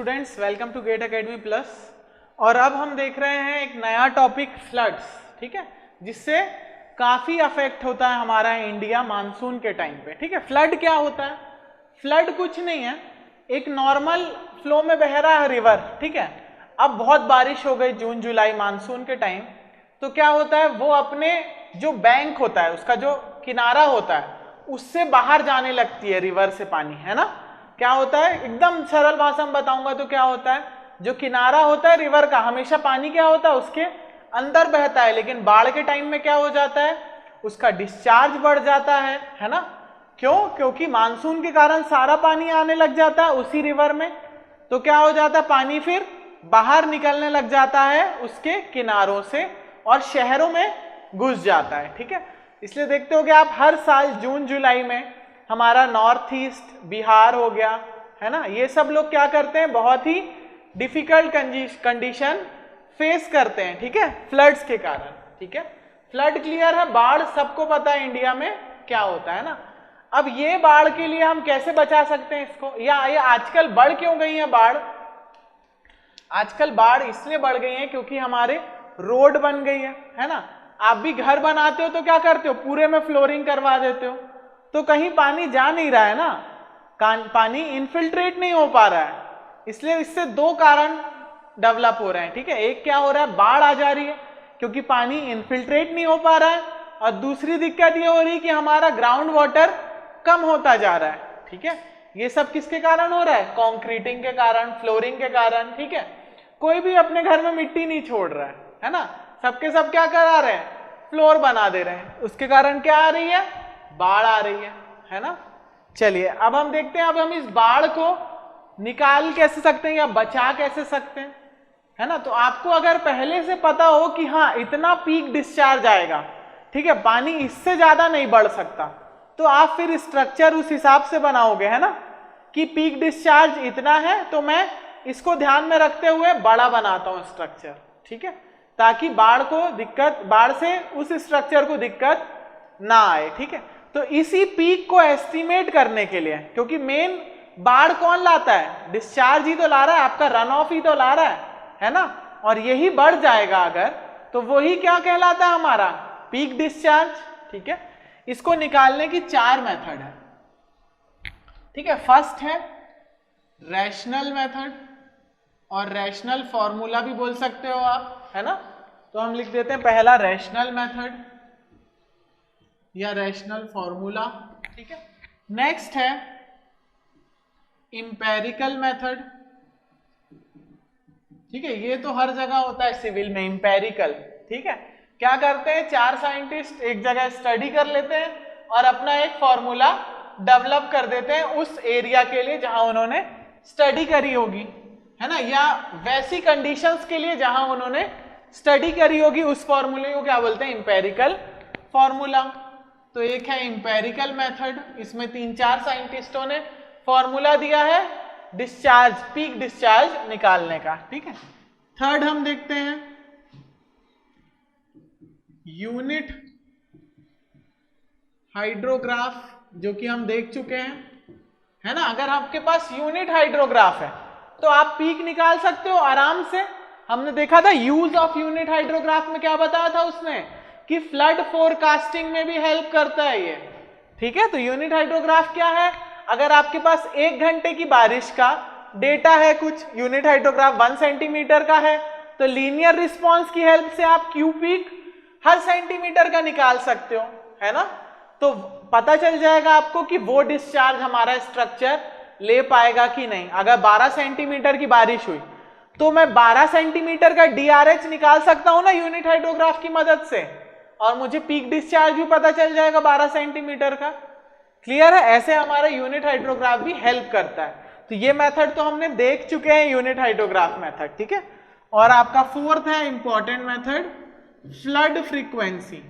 Students, welcome to GATE academy plus. और अब हम देख रहे हैं एक नया टॉपिक फ्लड्स, ठीक है, जिससे काफी अफेक्ट होता है हमारा इंडिया मानसून के टाइम पे। ठीक है, फ्लड क्या होता है? फ्लड कुछ नहीं है, एक नॉर्मल फ्लो में बह रहा है रिवर। ठीक है, अब बहुत बारिश हो गई जून जुलाई मानसून के टाइम, तो क्या होता है, वो अपने जो बैंक होता है, उसका जो किनारा होता है, उससे बाहर जाने लगती है रिवर से पानी, है ना। क्या होता है, एकदम सरल भाषा में बताऊंगा तो क्या होता है, जो किनारा होता है रिवर का, हमेशा पानी क्या होता है, उसके अंदर बहता है। लेकिन बाढ़ के टाइम में क्या हो जाता है, उसका डिस्चार्ज बढ़ जाता है ना। क्यों? क्योंकि मानसून के कारण सारा पानी आने लग जाता है उसी रिवर में, तो क्या हो जाता है, पानी फिर बाहर निकलने लग जाता है उसके किनारों से और शहरों में घुस जाता है। ठीक है, इसलिए देखते हो कि आप हर साल जून जुलाई में हमारा नॉर्थ ईस्ट, बिहार हो गया, है ना, ये सब लोग क्या करते हैं, बहुत ही डिफिकल्ट कंडीशन फेस करते हैं। ठीक है, फ्लड्स के कारण। ठीक है, फ्लड क्लियर है, बाढ़ सबको पता है इंडिया में क्या होता है ना। अब ये बाढ़ के लिए हम कैसे बचा सकते हैं इसको, या ये आजकल बढ़ क्यों गई है बाढ़? आजकल बाढ़ इसलिए बढ़ गई है क्योंकि हमारे रोड बन गई है ना। आप भी घर बनाते हो तो क्या करते हो, पूरे में फ्लोरिंग करवा देते हो, तो कहीं पानी जा नहीं रहा है ना, पानी इनफिल्ट्रेट नहीं हो पा रहा है। इसलिए इससे दो कारण डेवलप हो रहे हैं। ठीक है, एक क्या हो रहा है, बाढ़ आ जा रही है क्योंकि पानी इनफिल्ट्रेट नहीं हो पा रहा है, और दूसरी दिक्कत ये हो रही है कि हमारा ग्राउंड वाटर कम होता जा रहा है। ठीक है, ये सब किसके कारण हो रहा है, कंक्रीटिंग के कारण, फ्लोरिंग के कारण। ठीक है, कोई भी अपने घर में मिट्टी नहीं छोड़ रहा है ना, सबके सब क्या करा रहे हैं, फ्लोर बना दे रहे हैं, उसके कारण क्या आ रही है, बाढ़ आ रही है ना। चलिए अब हम देखते हैं, अब हम इस बाढ़ को निकाल कैसे सकते हैं या बचा कैसे सकते हैं, है ना। तो आपको अगर पहले से पता हो कि हाँ इतना पीक डिस्चार्ज आएगा, ठीक है, पानी इससे ज्यादा नहीं बढ़ सकता, तो आप फिर स्ट्रक्चर उस हिसाब से बनाओगे, है ना, कि पीक डिस्चार्ज इतना है तो मैं इसको ध्यान में रखते हुए बड़ा बनाता हूं स्ट्रक्चर। ठीक है, ताकि बाढ़ को दिक्कत, बाढ़ से उस स्ट्रक्चर को दिक्कत ना आए। ठीक है, तो इसी पीक को एस्टिमेट करने के लिए, क्योंकि मेन बाढ़ कौन लाता है, डिस्चार्ज ही तो ला रहा है, आपका रन ऑफ ही तो ला रहा है ना, और यही बढ़ जाएगा अगर, तो वही क्या कहलाता है, हमारा पीक डिस्चार्ज। ठीक है, इसको निकालने की 4 मेथड है। ठीक है, फर्स्ट है रैशनल मेथड, और रैशनल फॉर्मूला भी बोल सकते हो आप, है ना। तो हम लिख देते हैं पहला रैशनल मेथड या रैशनल फॉर्मूला। ठीक है, नेक्स्ट है इंपेरिकल मेथड। ठीक है, ये तो हर जगह होता है सिविल में, इंपेरिकल। ठीक है, क्या करते हैं, 4 साइंटिस्ट एक जगह स्टडी कर लेते हैं और अपना एक फॉर्मूला डेवलप कर देते हैं उस एरिया के लिए जहां उन्होंने स्टडी करी होगी, है ना, या वैसी कंडीशंस के लिए जहां उन्होंने स्टडी करी होगी, उस फॉर्मूले को क्या बोलते हैं, इंपेरिकल फॉर्मूला। तो एक है इंपेरिकल मेथड, इसमें 3-4 साइंटिस्टों ने फॉर्मूला दिया है डिस्चार्ज, पीक डिस्चार्ज निकालने का। ठीक है, थर्ड हम देखते हैं यूनिट हाइड्रोग्राफ, जो कि हम देख चुके हैं, है ना। अगर आपके पास यूनिट हाइड्रोग्राफ है तो आप पीक निकाल सकते हो आराम से। हमने देखा था यूज ऑफ यूनिट हाइड्रोग्राफ में, क्या बताया था उसने, कि फ्लड फोरकास्टिंग में भी हेल्प करता है ये। ठीक है, तो यूनिट हाइड्रोग्राफ क्या है, अगर आपके पास 1 घंटे की बारिश का डेटा है, कुछ यूनिट हाइड्रोग्राफ 1 सेंटीमीटर का है, तो लीनियर रिस्पॉन्स की हेल्प से आप क्यू पीक हर सेंटीमीटर का निकाल सकते हो, है ना। तो पता चल जाएगा आपको कि वो डिस्चार्ज हमारा स्ट्रक्चर ले पाएगा कि नहीं। अगर 12 सेंटीमीटर की बारिश हुई तो मैं 12 सेंटीमीटर का डीआरएच निकाल सकता हूं ना यूनिट हाइड्रोग्राफ की मदद से, और मुझे पीक डिस्चार्ज भी पता चल जाएगा 12 सेंटीमीटर का। क्लियर है, ऐसे हमारा यूनिट हाइड्रोग्राफ भी हेल्प करता है। तो ये मेथड तो हमने देख चुके हैं, यूनिट हाइड्रोग्राफ मेथड। ठीक है, और आपका फोर्थ है important method flood frequency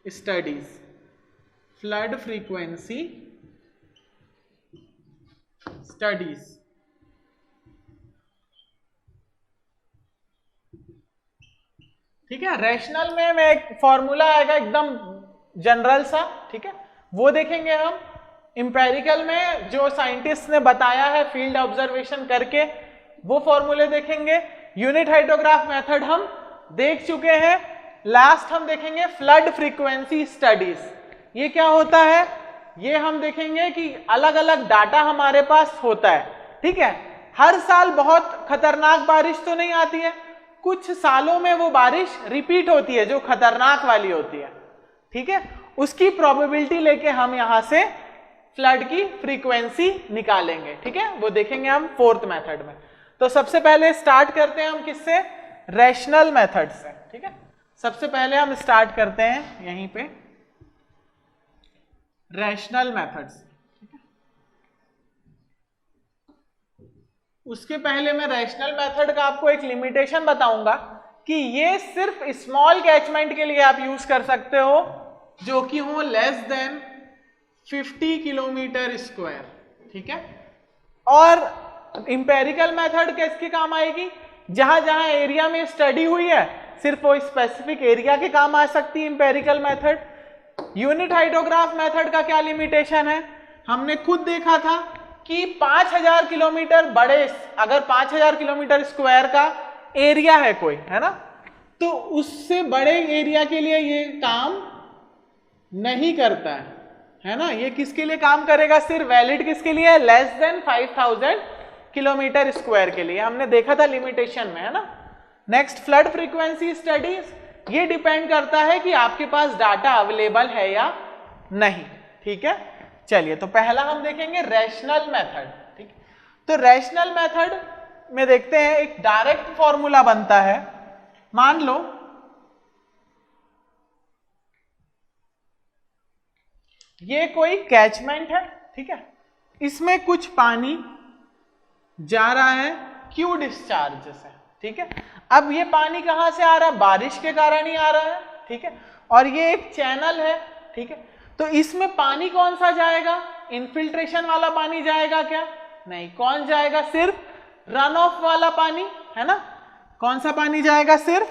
studies, flood frequency studies. ठीक है, रैशनल में एक फॉर्मूला आएगा एकदम जनरल सा, ठीक है, वो देखेंगे हम। इंपेरिकल में जो साइंटिस्ट ने बताया है फील्ड ऑब्जर्वेशन करके, वो फॉर्मूले देखेंगे। यूनिट हाइड्रोग्राफ मेथड हम देख चुके हैं। लास्ट हम देखेंगे फ्लड फ्रीक्वेंसी स्टडीज। ये क्या होता है, ये हम देखेंगे कि अलग अलग डाटा हमारे पास होता है, ठीक है। हर साल बहुत खतरनाक बारिश तो नहीं आती है, कुछ सालों में वो बारिश रिपीट होती है जो खतरनाक वाली होती है, ठीक है। उसकी प्रोबेबिलिटी लेके हम यहां से फ्लड की फ्रीक्वेंसी निकालेंगे, ठीक है। वो देखेंगे हम फोर्थ मेथड में। तो सबसे पहले स्टार्ट करते हैं हम किससे, रैशनल मेथड से, ठीक है। सबसे पहले हम स्टार्ट करते हैं यहीं पे रैशनल मेथड से, ठीक है। उसके पहले मैं रैशनल मेथड का आपको एक लिमिटेशन बताऊंगा कि ये सिर्फ स्मॉल कैचमेंट के लिए आप यूज कर सकते हो जो कि हो लेस देन 50 किलोमीटर स्क्वायर, ठीक है। और इंपेरिकल मेथड किसके काम आएगी, जहां जहां एरिया में स्टडी हुई है सिर्फ वो स्पेसिफिक एरिया के काम आ सकती है empirical method. Unit hydrograph method का क्या लिमिटेशन है, हमने खुद देखा था कि 5000 किलोमीटर बड़े, अगर 5000 किलोमीटर स्क्वायर का एरिया है कोई, है ना, तो उससे बड़े एरिया के लिए ये काम नहीं करता है ना। ये किसके लिए काम करेगा, सिर्फ वैलिड किसके लिए है, लेस देन 5000 किलोमीटर स्क्वायर के लिए। हमने देखा था लिमिटेशन में, है ना। नेक्स्ट फ्लड फ्रीक्वेंसी स्टडीज, ये डिपेंड करता है कि आपके पास डाटा अवेलेबल है या नहीं, ठीक है। चलिए, तो पहला हम देखेंगे रैशनल मेथड, ठीक है। तो रैशनल मेथड में देखते हैं एक डायरेक्ट फॉर्मूला बनता है। मान लो ये कोई कैचमेंट है, ठीक है, इसमें कुछ पानी जा रहा है क्यू डिस्चार्ज से, ठीक है। अब ये पानी कहां से आ रहा है, बारिश के कारण ही आ रहा है, ठीक है। और ये एक चैनल है, ठीक है। तो इसमें पानी कौन सा जाएगा, इनफिल्ट्रेशन वाला पानी जाएगा क्या, नहीं। कौन जाएगा, सिर्फ रन ऑफ वाला पानी, है ना। कौन सा पानी जाएगा, सिर्फ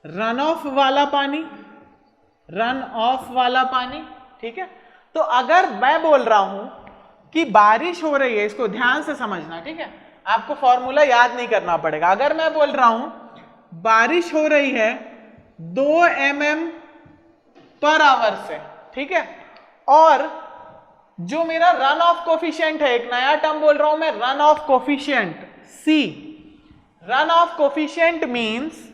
रन ऑफ वाला पानी, रन ऑफ वाला पानी, ठीक है। तो अगर मैं बोल रहा हूं कि बारिश हो रही है, इसको ध्यान से समझना, ठीक है, आपको फॉर्मूला याद नहीं करना पड़ेगा। अगर मैं बोल रहा हूं बारिश हो रही है 2 mm पर आवर से, ठीक है, और जो मेरा रन ऑफ कोफिशिएंट है, एक नया टर्म बोल रहा हूं मैं, runoff coefficient C. Runoff coefficient means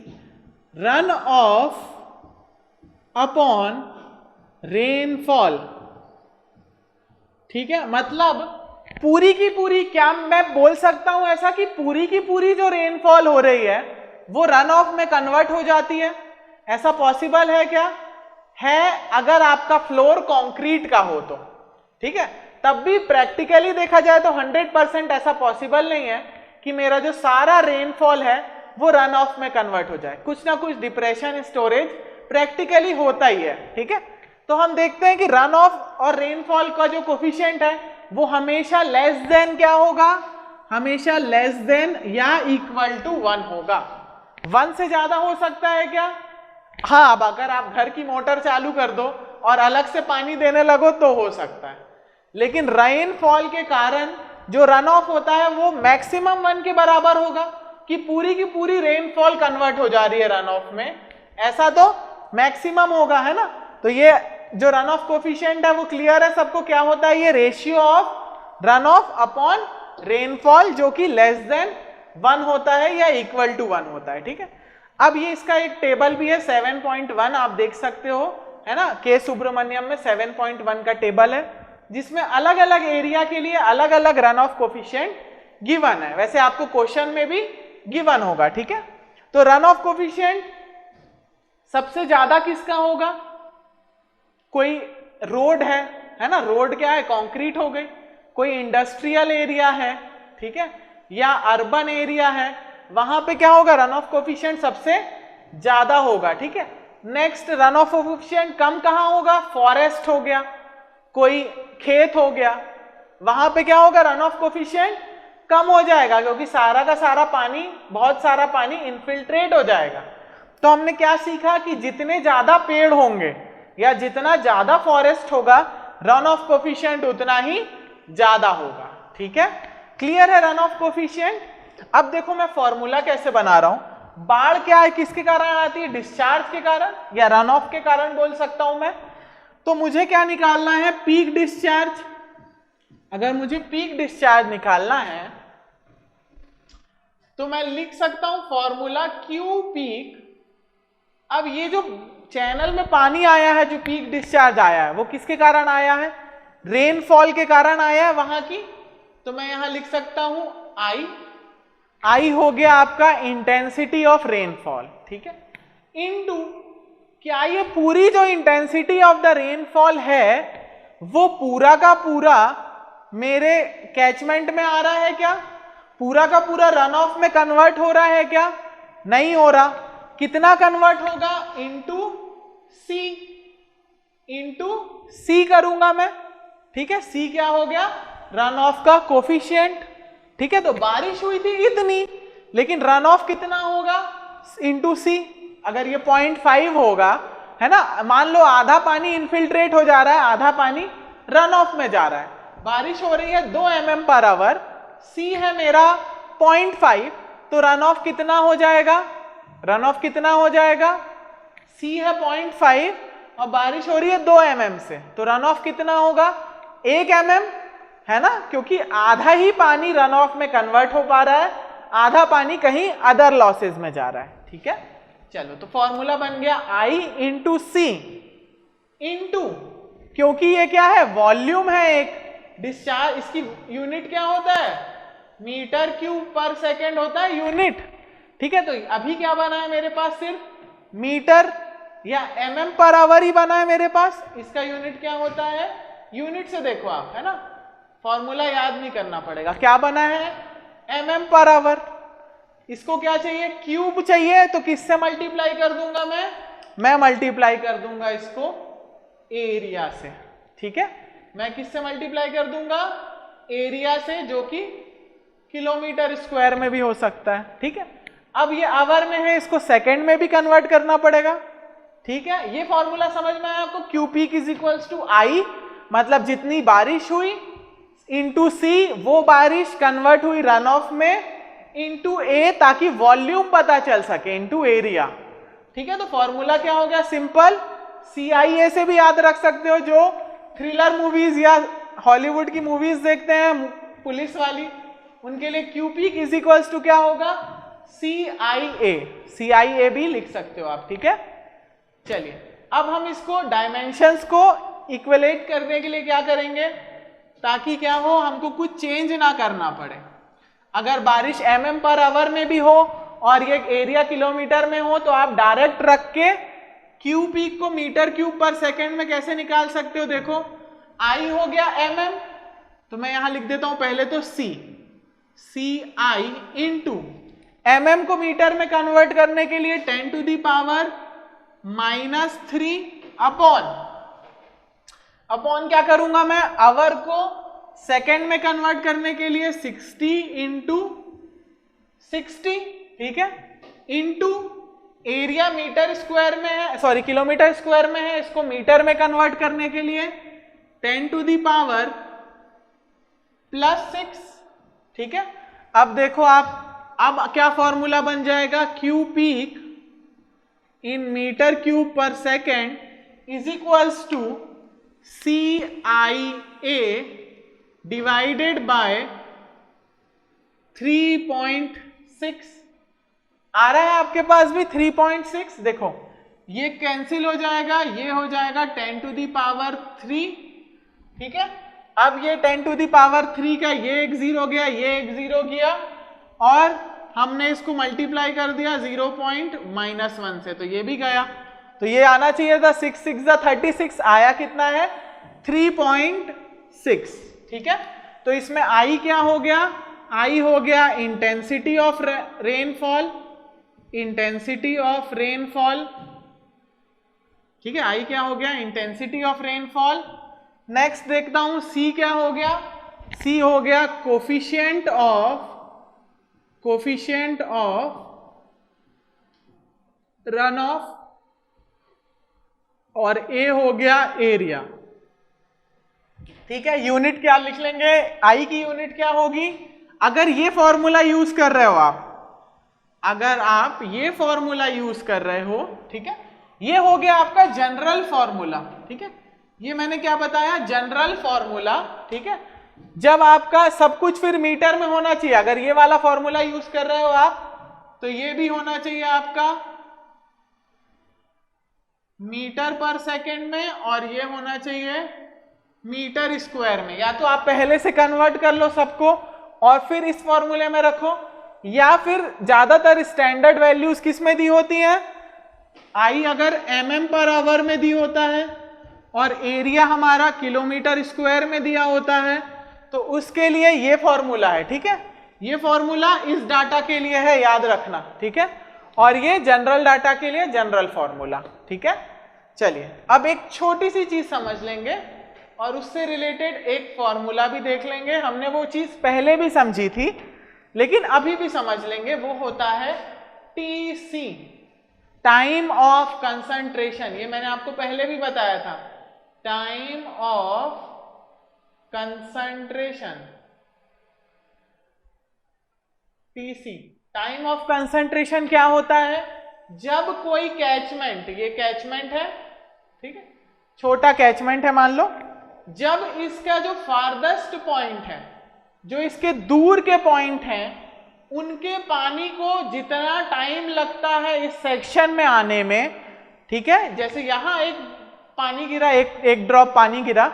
runoff upon rainfall, ठीक है। मतलब पूरी की पूरी, क्या मैं बोल सकता हूं ऐसा कि पूरी की पूरी जो रेनफॉल हो रही है वो रन ऑफ में कन्वर्ट हो जाती है, ऐसा पॉसिबल है क्या, है। अगर आपका फ्लोर कंक्रीट का हो तो, ठीक है। तब भी प्रैक्टिकली देखा जाए तो 100% ऐसा पॉसिबल नहीं है कि मेरा जो सारा रेनफॉल है वो रन ऑफ में कन्वर्ट हो जाए। कुछ ना कुछ डिप्रेशन स्टोरेज प्रैक्टिकली होता ही है, ठीक है। तो हम देखते हैं कि रन ऑफ और रेनफॉल का जो कोफिशिएंट है वो हमेशा लेस देन क्या होगा, हमेशा लेस देन या इक्वल टू 1 होगा। 1 से ज्यादा हो सकता है क्या, हाँ। अब अगर आप घर की मोटर चालू कर दो और अलग से पानी देने लगो तो हो सकता है, लेकिन रेनफॉल के कारण जो रन ऑफ होता है वो मैक्सिमम 1 के बराबर होगा कि पूरी की पूरी रेनफॉल कन्वर्ट हो जा रही है रन ऑफ में, ऐसा तो मैक्सिमम होगा, है ना। तो ये जो रन ऑफ कोफिशिएंट है वो क्लियर है सबको, क्या होता है, ये ratio of run of upon rainfall जो कि लेस देन 1 होता है या इक्वल टू 1 होता है, ठीक है। अब ये इसका एक टेबल भी है 7.1, आप देख सकते हो, है ना। के सुब्रमण्यम में 7.1 का टेबल है जिसमें अलग अलग एरिया के लिए अलग अलग रन ऑफ कोफिशिएंट गिवन है। वैसे आपको क्वेश्चन में भी गिवन होगा, ठीक है। तो रन ऑफ कोफिशिएंट सबसे ज्यादा किसका होगा, कोई रोड है ना, रोड क्या है, कंक्रीट हो गई। कोई इंडस्ट्रियल एरिया है, ठीक है, या अर्बन एरिया है, वहां पे क्या होगा, रन ऑफ कोफिशिएंट सबसे ज्यादा होगा, ठीक है। नेक्स्ट रन ऑफ कोफिशिएंट कम कहां होगा, फॉरेस्ट हो गया, कोई खेत हो गया, वहां पे क्या होगा, रन ऑफ कोफिशिएंट कम हो जाएगा क्योंकि सारा का सारा पानी, बहुत सारा पानी इनफिल्ट्रेट हो जाएगा। तो हमने क्या सीखा कि जितने ज्यादा पेड़ होंगे या जितना ज्यादा फॉरेस्ट होगा रन ऑफ कोफिशिएंट उतना ही ज्यादा होगा, ठीक है। क्लियर है रन ऑफ कोफिशिएंट। अब देखो मैं फॉर्मूला कैसे बना रहा हूं। बाढ़ क्या है, किसके कारण आती है, डिस्चार्ज के कारण या रन ऑफ के कारण बोल सकता हूं मैं। तो मुझे क्या निकालना है, पीक डिस्चार्ज। अगर मुझे पीक डिस्चार्ज निकालना है तो मैं लिख सकता हूं फॉर्मूला क्यू पीक। अब ये जो चैनल में पानी आया है, जो पीक डिस्चार्ज आया है, वो किसके कारण आया है, रेनफॉल के कारण आया है वहां की। तो मैं यहां लिख सकता हूं आई हो गया आपका इंटेंसिटी ऑफ रेनफॉल, ठीक है, इनटू क्या ये पूरी जो इंटेंसिटी ऑफ द रेनफॉल है वो पूरा का पूरा मेरे कैचमेंट में आ रहा है क्या, पूरा का पूरा रन ऑफ में कन्वर्ट हो रहा है क्या, नहीं हो रहा। कितना कन्वर्ट होगा, इंटू सी करूंगा मैं, ठीक है। सी क्या हो गया, रन ऑफ का कोफिशिएंट, ठीक है। तो बारिश हुई थी इतनी, लेकिन रन ऑफ कितना होगा, इंटू सी। अगर ये 0.5 होगा, है ना, मान लो आधा पानी इनफिल्ट्रेट हो जा रहा है, आधा पानी रन ऑफ में जा रहा है। बारिश हो रही है 2 mm पर आवर, सी है मेरा 0.5, तो रन ऑफ कितना हो जाएगा, रन ऑफ कितना हो जाएगा, सी है 0.5 और बारिश हो रही है 2 mm से, तो रन ऑफ कितना होगा 1 mm, है ना, क्योंकि आधा ही पानी रन ऑफ में कन्वर्ट हो पा रहा है, आधा पानी कहीं अदर लॉसेज में जा रहा है, ठीक है। चलो तो फॉर्मूला बन गया आई इंटू सी इंटू, क्योंकि ये क्या है, वॉल्यूम है एक, डिस्चार्ज, इसकी यूनिट क्या होता है, मीटर क्यूब पर सेकेंड होता है यूनिट, ठीक है। तो अभी क्या बना है मेरे पास, सिर्फ मीटर या mm पर आवर ही बना है मेरे पास। इसका यूनिट क्या होता है, यूनिट से देखो आप, है ना, फॉर्मूला याद नहीं करना पड़ेगा, क्या बना है mm पर आवर। इसको क्या चाहिए, क्यूब चाहिए, तो किससे मल्टीप्लाई कर दूंगा मैं मल्टीप्लाई कर दूंगा इसको एरिया से, ठीक है। मैं किससे मल्टीप्लाई कर दूंगा, एरिया से, जो कि किलोमीटर स्क्वायर में भी हो सकता है, ठीक है। अब ये आवर में है, इसको सेकंड में भी कन्वर्ट करना पड़ेगा, ठीक है। ये फॉर्मूला समझ में आया आपको, Q peak is equals to I, मतलब जितनी बारिश हुई, इंटू सी, वो बारिश कन्वर्ट हुई रन ऑफ में, इंटू ए, ताकि वॉल्यूम पता चल सके, इंटू एरिया, ठीक है। तो फॉर्मूला क्या हो गया, सिंपल, CIA से भी याद रख सकते हो, जो थ्रिलर मूवीज या हॉलीवुड की मूवीज देखते हैं पुलिस वाली, उनके लिए Q peak is equals to क्या होगा, CIA भी लिख सकते हो आप, ठीक है। चलिए अब हम इसको डायमेंशंस को इक्वलेट करने के लिए क्या करेंगे, ताकि क्या हो, हमको कुछ चेंज ना करना पड़े। अगर बारिश mm पर आवर में भी हो और ये एरिया किलोमीटर में हो, तो आप डायरेक्ट रख के क्यू पीक को मीटर क्यूब पर सेकेंड में कैसे निकाल सकते हो, देखो आई हो गया mm, तो मैं यहां लिख देता हूं पहले तो CI इंटू mm को मीटर में कन्वर्ट करने के लिए 10 टू दी पावर -3 अपॉन क्या करूंगा मैं, आवर को सेकेंड में कन्वर्ट करने के लिए 60 इंटू 60, ठीक है, इंटू एरिया मीटर स्क्वायर में है, सॉरी किलोमीटर स्क्वायर में है, इसको मीटर में कन्वर्ट करने के लिए 10 टू दी पावर +6, ठीक है। अब देखो आप, अब क्या फॉर्मूला बन जाएगा, Q peak in metre cube पर second is equals to CIA divided by 3.6, आ रहा है आपके पास भी 3.6, देखो ये कैंसिल हो जाएगा, ये हो जाएगा 10 टू दी पावर 3, ठीक है। अब ये 10 टू दी पावर 3 का ये एक जीरो गया, ये एक जीरो गया, और हमने इसको मल्टीप्लाई कर दिया 0.-1 से, तो ये भी गया, तो ये आना चाहिए था 6 6 36, आया कितना है 3.6, ठीक है। तो इसमें आई क्या हो गया, आई हो गया intensity of rainfall, intensity of rainfall, ठीक है, आई क्या हो गया, इंटेंसिटी ऑफ रेनफॉल। नेक्स्ट देखता हूं सी क्या हो गया, सी हो गया कोफिशिएंट ऑफ रन ऑफ, और ए हो गया एरिया, ठीक है। यूनिट क्या लिख लेंगे, आई की यूनिट क्या होगी, अगर ये फॉर्मूला यूज कर रहे हो आप, अगर आप ये फॉर्मूला यूज कर रहे हो, ठीक है, ये हो गया आपका जनरल फॉर्मूला, ठीक है, ये मैंने क्या बताया, जनरल फॉर्मूला, ठीक है। जब आपका सब कुछ फिर मीटर में होना चाहिए, अगर ये वाला फॉर्मूला यूज कर रहे हो आप तो ये भी होना चाहिए आपका मीटर पर सेकेंड में और ये होना चाहिए मीटर स्क्वायर में। या तो आप पहले से कन्वर्ट कर लो सबको और फिर इस फॉर्मूले में रखो, या फिर ज्यादातर स्टैंडर्ड वैल्यूज किस में दी होती हैं, आई अगर mm पर आवर में दी होता है और एरिया हमारा किलोमीटर स्क्वायर में दिया होता है, तो उसके लिए ये फॉर्मूला है, ठीक है। ये फॉर्मूला इस डाटा के लिए है, याद रखना, ठीक है, और ये जनरल डाटा के लिए जनरल फॉर्मूला, ठीक है। चलिए अब एक छोटी सी चीज समझ लेंगे और उससे रिलेटेड एक फॉर्मूला भी देख लेंगे। हमने वो चीज पहले भी समझी थी लेकिन अभी भी समझ लेंगे, वो होता है TC, टाइम ऑफ कंसंट्रेशन। ये मैंने आपको पहले भी बताया था, time of concentration, TC। Time of concentration क्या होता है, जब कोई कैचमेंट, ये कैचमेंट है, ठीक है, छोटा कैचमेंट है मान लो, जब इसका जो फारदेस्ट पॉइंट है, जो इसके दूर के पॉइंट हैं, उनके पानी को जितना टाइम लगता है इस सेक्शन में आने में, ठीक है, जैसे यहां एक पानी गिरा, एक ड्रॉप पानी गिरा,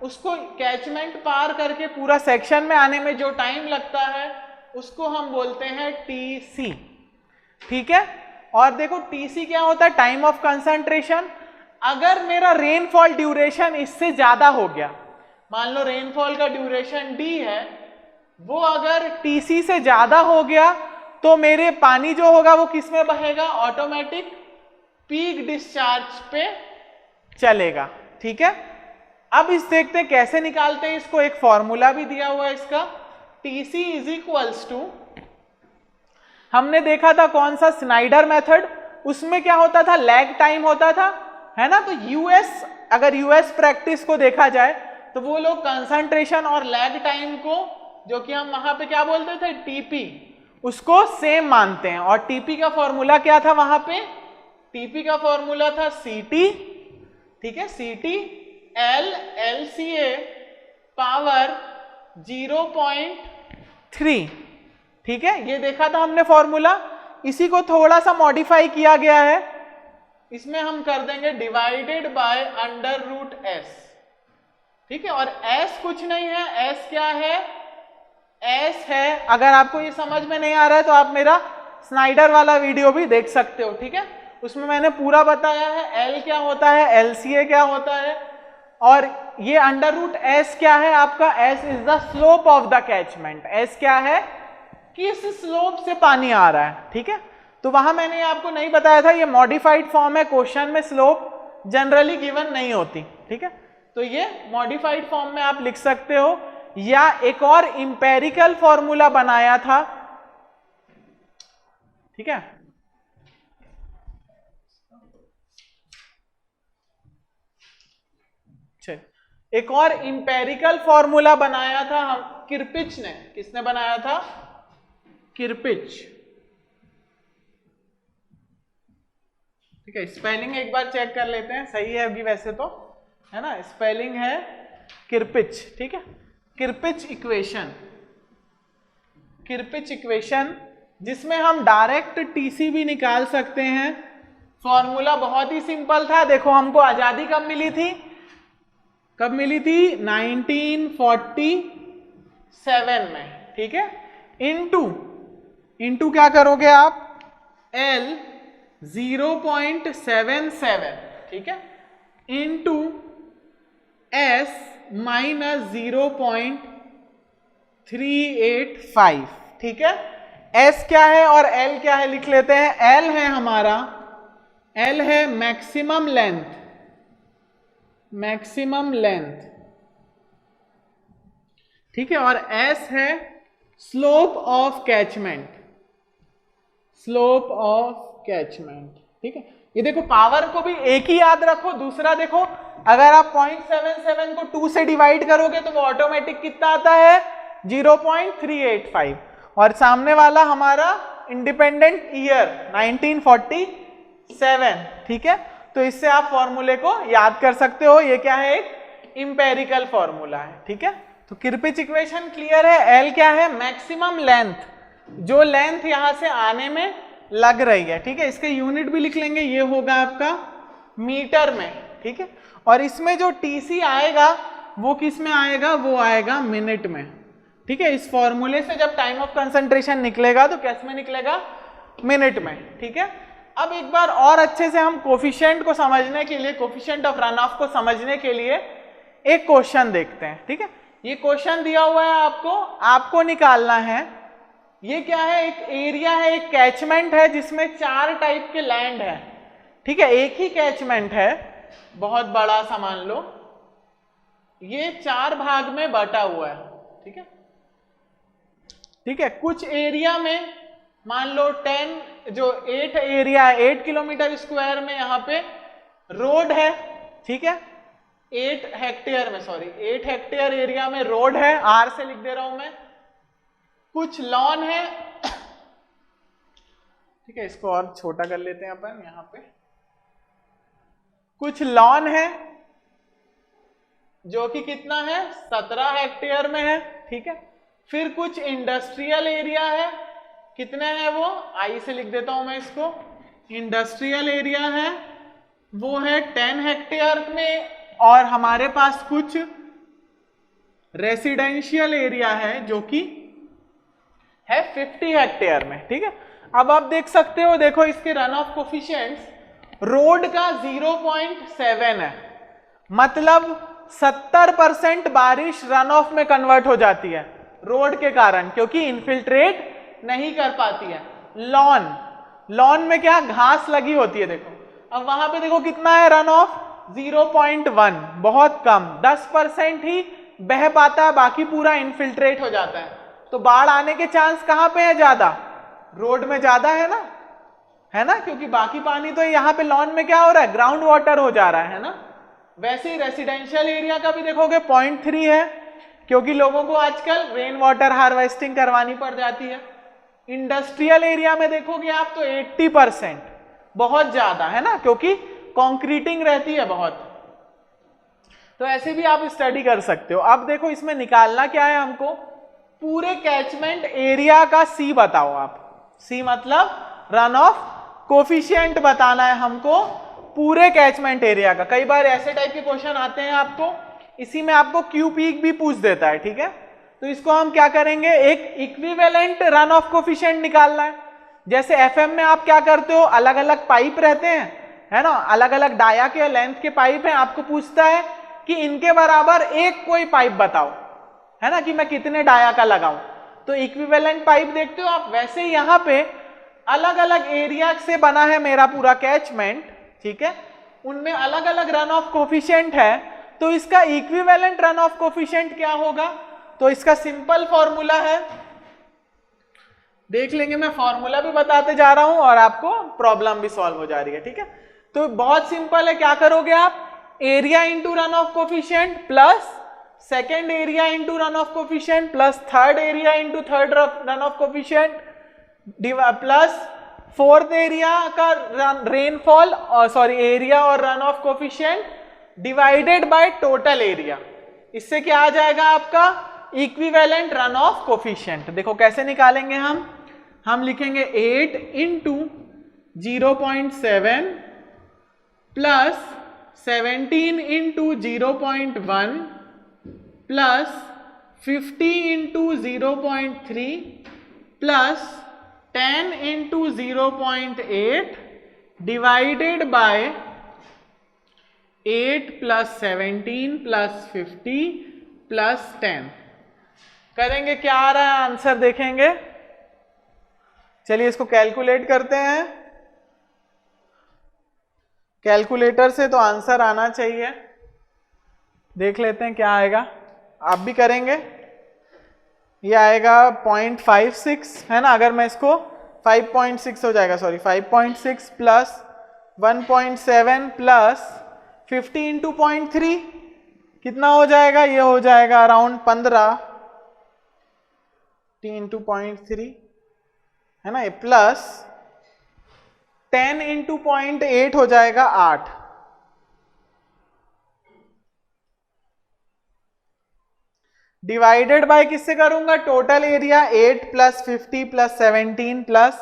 उसको कैचमेंट पार करके पूरा सेक्शन में आने में जो टाइम लगता है उसको हम बोलते हैं TC, ठीक है। और देखो TC क्या होता है, टाइम ऑफ कंसंट्रेशन। अगर मेरा रेनफॉल ड्यूरेशन इससे ज्यादा हो गया, मान लो रेनफॉल का ड्यूरेशन D है, वो अगर TC से ज्यादा हो गया तो मेरे पानी जो होगा वो किस में बहेगा, ऑटोमेटिक पीक डिस्चार्ज पे चलेगा, ठीक है। अब इस देखते हैं कैसे निकालते हैं इसको, एक फॉर्मूला भी दिया हुआ है इसका, TC इज इक्वल्स टू, हमने देखा था कौन सा, स्नाइडर मेथड। उसमें क्या होता था, लैग टाइम होता था, है ना। तो यूएस, अगर यूएस प्रैक्टिस को देखा जाए तो वो लोग कंसंट्रेशन और लैग टाइम को, जो कि हम वहां पे क्या बोलते थे, TP, उसको सेम मानते हैं। और TP का फॉर्मूला क्या था वहां पे, TP का फॉर्मूला था CT, ठीक है, CT LCA पावर 0.3, ठीक है, ये देखा था हमने फॉर्मूला। इसी को थोड़ा सा मॉडिफाई किया गया है, इसमें हम कर देंगे डिवाइडेड बाय √S, ठीक है। और S कुछ नहीं है, S क्या है, S है, अगर आपको ये समझ में नहीं आ रहा है तो आप मेरा स्नाइडर वाला वीडियो भी देख सकते हो, ठीक है, उसमें मैंने पूरा बताया है। L क्या होता है, LCA क्या होता है, और ये √S क्या है आपका, S is the slope of the catchment. S क्या है, किस स्लोप से पानी आ रहा है, ठीक है। तो वहां मैंने आपको नहीं बताया था, ये मॉडिफाइड फॉर्म है, क्वेश्चन में स्लोप जनरली गिवन नहीं होती, ठीक है। तो ये मॉडिफाइड फॉर्म में आप लिख सकते हो, या एक और इंपेरिकल फॉर्मूला बनाया था, ठीक है। एक और इंपेरिकल फॉर्मूला बनाया था हम, किर्पिच ने, किसने बनाया था, किर्पिच, ठीक है। स्पेलिंग एक बार चेक कर लेते हैं, सही है अभी वैसे तो, है ना, स्पेलिंग है किर्पिच, ठीक है। किर्पिच इक्वेशन, किर्पिच इक्वेशन जिसमें हम डायरेक्ट TC भी निकाल सकते हैं। फॉर्मूला बहुत ही सिंपल था, देखो हमको आजादी कब मिली थी, कब मिली थी, 1947 में, ठीक है। इनटू क्या करोगे आप, L 0.77, ठीक है, इनटू S माइनस 0.385, ठीक है। S क्या है और L क्या है लिख लेते हैं। L है हमारा, L है मैक्सिमम लेंथ, मैक्सिमम लेंथ, ठीक है, और S है slope of catchment, slope of catchment, ठीक है। ये देखो पावर को भी एक ही याद रखो, दूसरा देखो अगर आप 0.77 को 2 से डिवाइड करोगे तो वो ऑटोमेटिक कितना आता है, 0.385 और सामने वाला हमारा इंडिपेंडेंट ईयर 1947, ठीक है। तो इससे आप फॉर्मूले को याद कर सकते हो, ये क्या है, एक इंपेरिकल फॉर्मूला है, ठीक है। तो किरपिच इक्वेशन क्लियर है। एल क्या है, मैक्सिमम लेंथ, जो लेंथ यहां से आने में लग रही है, ठीक है। इसके यूनिट भी लिख लेंगे, ये होगा आपका मीटर में, ठीक है। और इसमें जो टीसी आएगा वो किस में आएगा, वो आएगा मिनट में, ठीक है। इस फॉर्मूले से जब टाइम ऑफ कंसंट्रेशन निकलेगा तो किस में निकलेगा, मिनट में, ठीक है। अब एक बार और अच्छे से हम कोफिशिएंट को समझने के लिए, कोफिशिएंट ऑफ रन ऑफ को समझने के लिए एक क्वेश्चन देखते हैं, ठीक है। ये क्वेश्चन दिया हुआ है आपको निकालना है, ये क्या है, एक एरिया है, एक कैचमेंट है जिसमें 4 टाइप के लैंड है, ठीक है। एक ही कैचमेंट है, बहुत बड़ा सा मान लो, ये 4 भाग में बटा हुआ है, ठीक है, ठीक है। कुछ एरिया में मान लो 8 एरिया है, 8 किलोमीटर स्क्वायर में यहाँ पे रोड है, ठीक है। 8 हेक्टेयर एरिया में रोड है, आर से लिख दे रहा हूं मैं। कुछ लॉन है, ठीक है, इसको और छोटा कर लेते हैं अपन यहाँ पे। कुछ लॉन है जो कि कितना है, 17 हेक्टेयर में है, ठीक है। फिर कुछ इंडस्ट्रियल एरिया है, कितने हैं वो, आई से लिख देता हूं मैं इसको। इंडस्ट्रियल एरिया है वो है 10 हेक्टेयर में, और हमारे पास कुछ रेसिडेंशियल एरिया है जो कि है 50 हेक्टेयर में, ठीक है। अब आप देख सकते हो, देखो इसके रन ऑफ कोफिशिएंट्स, रोड का 0.7 है, मतलब 70% बारिश रन ऑफ में कन्वर्ट हो जाती है रोड के कारण, क्योंकि इनफिल्ट्रेट नहीं कर पाती है। लॉन में क्या, घास लगी होती है, देखो। अब वहां पे देखो कितना है रन ऑफ, 0.1, बहुत कम, 10% ही बह पाता है, बाकी पूरा इनफिल्ट्रेट हो जाता है। तो बाढ़ आने के चांस कहां पे है ज्यादा, रोड में ज्यादा है ना, क्योंकि बाकी पानी तो यहाँ पे लॉन में क्या हो रहा है, ग्राउंड वाटर हो जा रहा है ना। वैसे ही रेसिडेंशियल एरिया का भी देखोगे 0.3 है, क्योंकि लोगों को आजकल रेन वाटर हार्वेस्टिंग करवानी पड़ जाती है। इंडस्ट्रियल एरिया में देखोगे आप तो 80%, बहुत ज्यादा है ना, क्योंकि कंक्रीटिंग रहती है बहुत। तो ऐसे भी आप स्टडी कर सकते हो। अब देखो इसमें निकालना क्या है हमको, पूरे कैचमेंट एरिया का सी बताओ आप। सी मतलब रन ऑफ कोफिशिएंट बताना है हमको पूरे कैचमेंट एरिया का। कई बार ऐसे टाइप के क्वेश्चन आते हैं आपको, इसी में आपको क्यू पीक भी पूछ देता है, ठीक है। तो इसको हम क्या करेंगे, एक इक्विवेलेंट रन ऑफ कोफिशिएंट निकालना है। जैसे एफएम में आप क्या करते हो, अलग अलग पाइप रहते हैं, है ना, अलग अलग डाया के लेंथ के पाइप हैं, आपको पूछता है कि इनके बराबर एक कोई पाइप बताओ, है ना, कि मैं कितने डाया का लगाऊं। तो इक्विवेलेंट पाइप देखते हो आप। वैसे यहाँ पे अलग अलग एरिया से बना है मेरा पूरा कैचमेंट, ठीक है, उनमें अलग अलग रन ऑफ कोफिशिएंट है। तो इसका इक्विवेलेंट रन ऑफ कोफिशिएंट क्या होगा, तो इसका सिंपल फॉर्मूला है, देख लेंगे, मैं फॉर्मूला भी बताते जा रहा हूं और आपको प्रॉब्लम भी सॉल्व हो जा रही है, ठीक है। तो बहुत सिंपल है, क्या करोगे आप, area into run of coefficient plus second area into run of coefficient plus third area into third run of coefficient plus fourth area का रेनफॉल और एरिया और run of coefficient divided by total area. इससे क्या आ जाएगा आपका equivalent run of coefficient. देखो कैसे निकालेंगे हम लिखेंगे 8 into 0.7 plus 17 into 0.1 plus 50 into 0.3 plus 10 into 0.8 divided by 8 plus 17 plus 50 plus 10 करेंगे, क्या आ रहा है आंसर देखेंगे। चलिए इसको कैलकुलेट करते हैं, कैलकुलेटर से तो आंसर आना चाहिए, देख लेते हैं क्या आएगा। आप भी करेंगे, ये आएगा 0.56, है ना। अगर मैं इसको 5.6 हो जाएगा, सॉरी 5.6 प्लस 1.7 प्लस 50 इंटू 0.3 कितना हो जाएगा, ये हो जाएगा अराउंड 15, t इंटू 0.3 है ना, ये प्लस 10 इंटू 0.8 हो जाएगा 8, डिवाइडेड बाय किससे करूंगा, total area 8 plus 50 plus 17 plus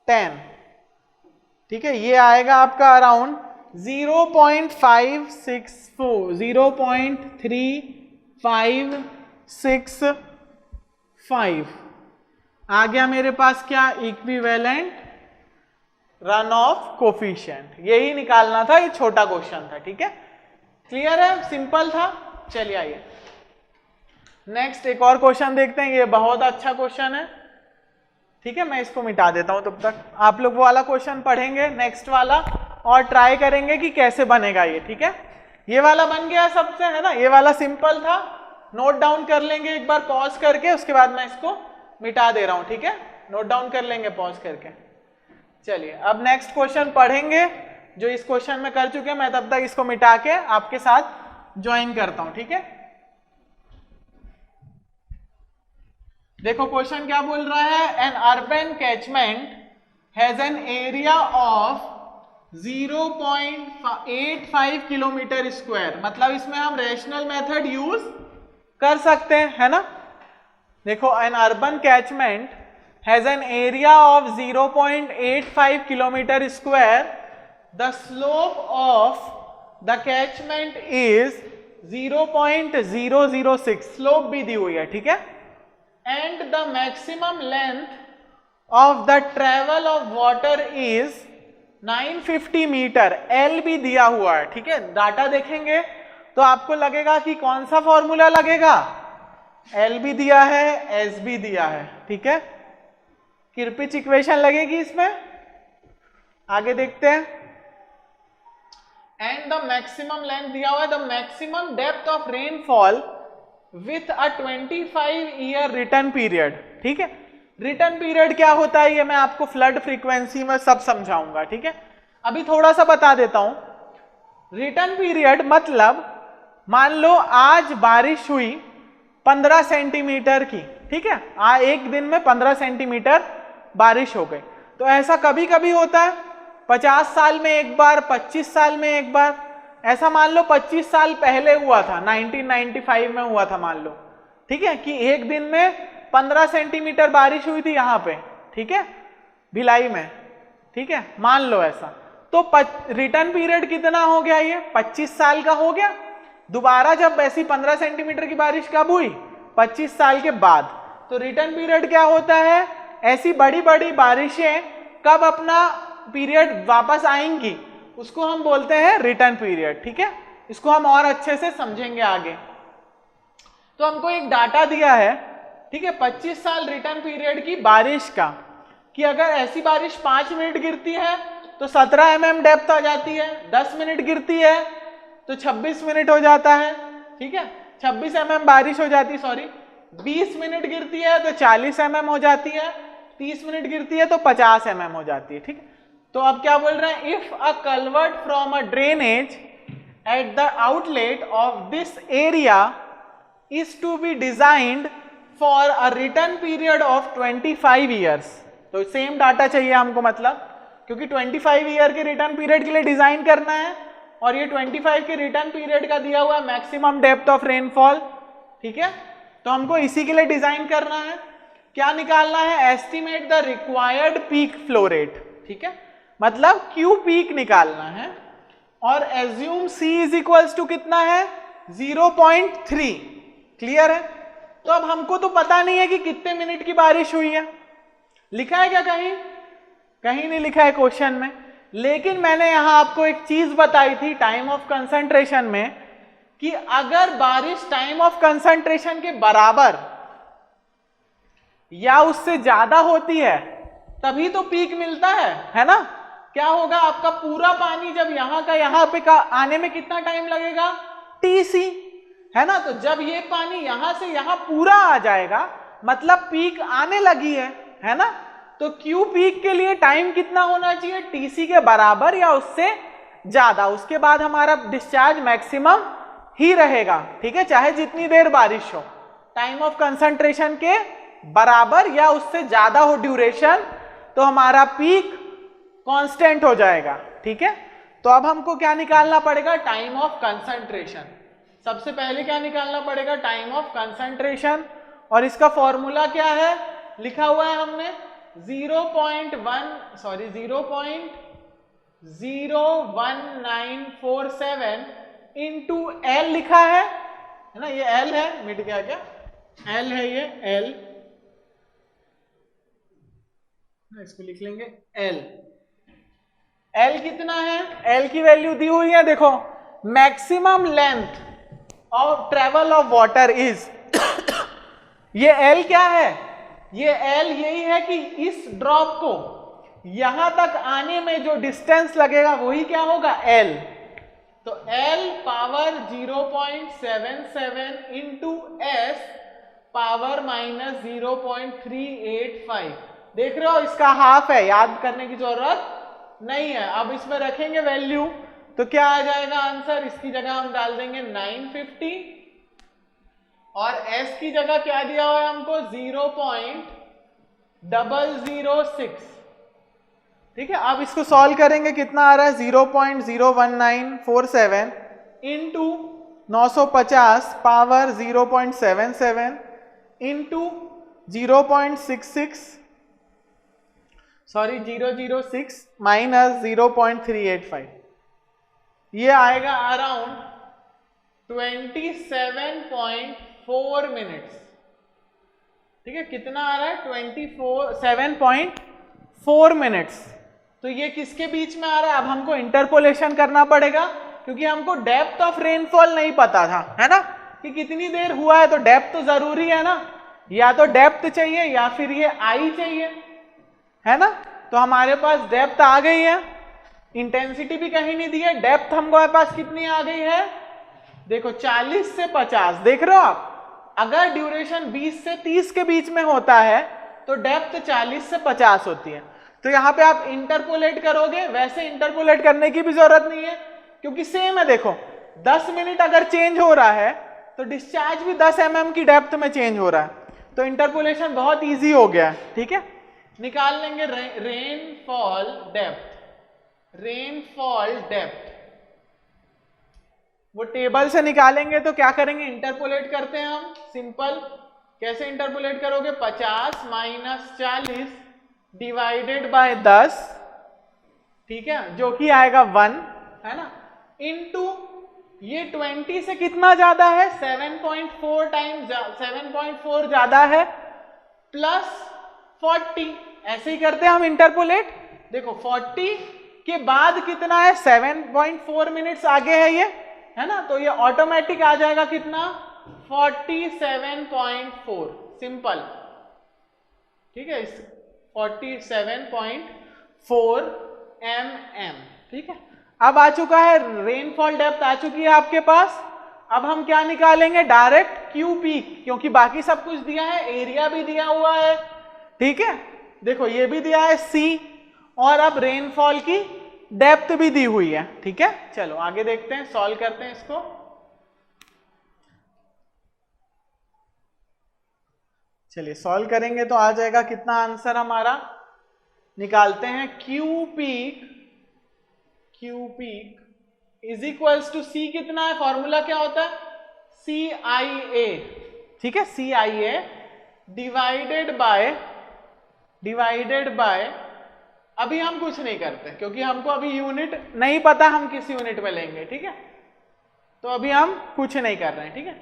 10, ठीक है, ये आएगा आपका अराउंड 0.3565 आ गया मेरे पास क्या, इक्विवेलेंट रन ऑफ कोफिशिएंट, यही निकालना था, ये छोटा क्वेश्चन था, ठीक है, क्लियर है, सिंपल था। चलिए आइए नेक्स्ट एक और क्वेश्चन देखते हैं, ये बहुत अच्छा क्वेश्चन है, ठीक है, मैं इसको मिटा देता हूं, तब तक आप लोग वो वाला क्वेश्चन पढ़ेंगे नेक्स्ट वाला और ट्राई करेंगे कि कैसे बनेगा ये, ठीक है, ये वाला बन गया सबसे, है ना, ये वाला सिंपल था, नोट डाउन कर लेंगे एक बार पॉज करके, उसके बाद मैं इसको मिटा दे रहा हूं, ठीक है, नोट डाउन कर लेंगे पॉज करके। चलिए अब नेक्स्ट क्वेश्चन पढ़ेंगे, जो इस क्वेश्चन में कर चुके हैं, मैं तब तक इसको मिटा के आपके साथ ज्वाइन करता हूं, ठीक है। देखो क्वेश्चन क्या बोल रहा है, N urban catchment has an area of 0.85 kilometre square, मतलब इसमें हम रैशनल मेथड यूज कर सकते हैं, है ना। देखो N urban catchment has an area of 0.85 kilometre square, the slope of the catchment is 0.006, slope भी दी हुई है, ठीक है, and the maximum length of the travel of water is 950 metre, L भी दिया हुआ है, ठीक है, डाटा देखेंगे तो आपको लगेगा कि कौन सा फॉर्मूला लगेगा, L भी दिया है, S भी दिया है, ठीक है, किरपिच इक्वेशन लगेगी इसमें, आगे देखते हैं, एंड द मैक्सिमम लेंथ दिया हुआ है, the maximum depth of rainfall with a 25 year return period, ठीक है, रिटर्न पीरियड क्या होता है ये मैं आपको फ्लड फ्रीक्वेंसी में सब समझाऊंगा, ठीक है, अभी थोड़ा सा बता देता हूं। रिटर्न पीरियड मतलब मान लो आज बारिश हुई 15 सेंटीमीटर की, ठीक है, एक दिन में 15 सेंटीमीटर बारिश हो गई, तो ऐसा कभी कभी होता है, 50 साल में एक बार, 25 साल में एक बार, ऐसा मान लो 25 साल पहले हुआ था, 1995 में हुआ था मान लो, ठीक है, कि एक दिन में 15 सेंटीमीटर बारिश हुई थी यहाँ पे, ठीक है, भिलाई में, ठीक है, मान लो ऐसा, तो रिटर्न पीरियड कितना हो गया, ये 25 साल का हो गया, दोबारा जब ऐसी 15 सेंटीमीटर की बारिश कब हुई, 25 साल के बाद, तो रिटर्न पीरियड क्या होता है, ऐसी बड़ी बड़ी बारिशें कब अपना पीरियड वापस आएंगी, उसको हम बोलते हैं रिटर्न पीरियड, ठीक है, इसको हम और अच्छे से समझेंगे आगे। तो हमको एक डाटा दिया है, ठीक है, 25 साल रिटर्न पीरियड की बारिश का, कि अगर ऐसी बारिश 5 मिनट गिरती है तो 17 mm डेप्थ आ जाती है, 10 मिनट गिरती है तो 26 मिनट हो जाता है, ठीक है, 26 mm बारिश हो जाती, सॉरी, 20 मिनट गिरती है तो 40 mm हो जाती है, 30 मिनट गिरती है तो 50 mm हो जाती है, ठीक है। तो अब क्या बोल रहे हैं, if a culvert from a drainage at the outlet of this area is to be designed for a return period of 25 years, तो सेम डाटा चाहिए हमको, मतलब क्योंकि 25 ईयर के रिटर्न पीरियड के लिए डिजाइन करना है, और ये 25 के रिटर्न पीरियड का दिया हुआ है मैक्सिमम डेप्थ ऑफ रेनफॉल, ठीक है, तो हमको इसी के लिए डिजाइन करना है, क्या निकालना है, estimate the required peak flow rate, ठीक है, मतलब क्यू पीक निकालना है, और assume C is equals to कितना है, 0.3, क्लियर है। तो अब हमको तो पता नहीं है कि कितने मिनट की बारिश हुई है, लिखा है क्या कहीं, कहीं नहीं लिखा है क्वेश्चन में, लेकिन मैंने यहां आपको एक चीज बताई थी टाइम ऑफ कंसंट्रेशन में, कि अगर बारिश टाइम ऑफ कंसंट्रेशन के बराबर या उससे ज्यादा होती है तभी तो पीक मिलता है ना। क्या होगा, आपका पूरा पानी जब यहां का यहां पे आने में कितना टाइम लगेगा, TC, है ना, तो जब ये पानी यहां से यहां पूरा आ जाएगा मतलब पीक आने लगी है ना, तो क्यू पीक के लिए टाइम कितना होना चाहिए, TC के बराबर या उससे ज्यादा, उसके बाद हमारा डिस्चार्ज मैक्सिमम ही रहेगा, ठीक है, चाहे जितनी देर बारिश हो, टाइम ऑफ कंसंट्रेशन के बराबर या उससे ज्यादा हो ड्यूरेशन तो हमारा पीक कांस्टेंट हो जाएगा, ठीक है। तो अब हमको क्या निकालना पड़ेगा, टाइम ऑफ कंसंट्रेशन। सबसे पहले क्या निकालना पड़ेगा, टाइम ऑफ कंसंट्रेशन, और इसका फॉर्मूला क्या है, लिखा हुआ है हमने 0.01947 इंटू एल लिखा है ना, ये एल है, मिट गया क्या, एल है ये एल, इसको लिख लेंगे एल। एल कितना है, एल की वैल्यू दी हुई है, देखो maximum length of travel of water is ये एल क्या है, ये एल यही है कि इस ड्रॉप को यहां तक आने में जो डिस्टेंस लगेगा वही क्या होगा, एल। तो L power 0.77 into S power minus 0.385, देख रहे हो इसका हाफ है, याद करने की जरूरत नहीं है। अब इसमें रखेंगे वैल्यू तो क्या आ जाएगा आंसर, इसकी जगह हम डाल देंगे 950 और s की जगह क्या दिया हुआ है हमको 0.006, ठीक है। अब इसको सॉल्व करेंगे, कितना आ रहा है 0.01947 इंटू 950 पावर 0.77 इंटू 0.006 माइनस 0.385, ये आएगा अराउंड 27.4 मिनट्स, ठीक है। कितना आ रहा है 7.4 मिनट्स। तो ये किसके बीच में आ रहा है, अब हमको इंटरपोलेशन करना पड़ेगा क्योंकि हमको डेप्थ ऑफ रेनफॉल नहीं पता था, है ना, कि कितनी देर हुआ है, तो डेप्थ तो जरूरी है ना, या तो डेप्थ चाहिए या फिर ये आई चाहिए, है ना। तो हमारे पास डेप्थ आ गई है, इंटेंसिटी भी कहीं नहीं दी है, डेप्थ हमारे पास कितनी आ गई है, देखो 40 से 50, देख रहे हो आप, अगर ड्यूरेशन 20 से 30 के बीच में होता है तो डेप्थ 40 से 50 होती है। तो यहां पे आप इंटरपोलेट करोगे, वैसे इंटरपोलेट करने की भी जरूरत नहीं है क्योंकि सेम है, देखो 10 मिनट अगर चेंज हो रहा है तो डिस्चार्ज भी 10 mm की डेप्थ में चेंज हो रहा है, तो इंटरपोलेशन बहुत ईजी हो गया है, ठीक है। निकाल लेंगे रेनफॉल डेप्थ, वो टेबल से निकालेंगे। तो क्या करेंगे, इंटरपोलेट करते हैं हम, सिंपल। कैसे इंटरपोलेट करोगे, 50 माइनस 40 डिवाइडेड बाय 10, ठीक है, जो कि आएगा 1, है ना, इनटू ये 20 से कितना ज्यादा है, 7.4 टाइम्स 7.4 ज्यादा है, प्लस 40, ऐसे ही करते हैं हम इंटरपोलेट। देखो 40 के बाद कितना है, 7.4 मिनट्स आगे है ये, है ना, तो ये ऑटोमेटिक आ जाएगा कितना, 47.4, सिंपल, ठीक है, 47.4 mm, ठीक है। अब आ चुका है रेनफॉल डेप्थ, आ चुकी है आपके पास। अब हम क्या निकालेंगे, डायरेक्ट क्यू पीक, क्योंकि बाकी सब कुछ दिया है, एरिया भी दिया हुआ है, ठीक है, देखो ये भी दिया है सी, और अब रेनफॉल की डेप्थ भी दी हुई है, ठीक है। चलो आगे देखते हैं, सॉल्व करते हैं इसको। चलिए सॉल्व करेंगे तो आ जाएगा कितना आंसर हमारा, निकालते हैं Q peak is equals to C, कितना है, फॉर्मूला क्या होता है, सी आई ए, ठीक है, सी आई ए डिवाइडेड बाय अभी हम कुछ नहीं करते क्योंकि हमको अभी यूनिट नहीं पता, हम किस यूनिट में लेंगे, ठीक है, तो अभी हम कुछ नहीं कर रहे हैं, ठीक है।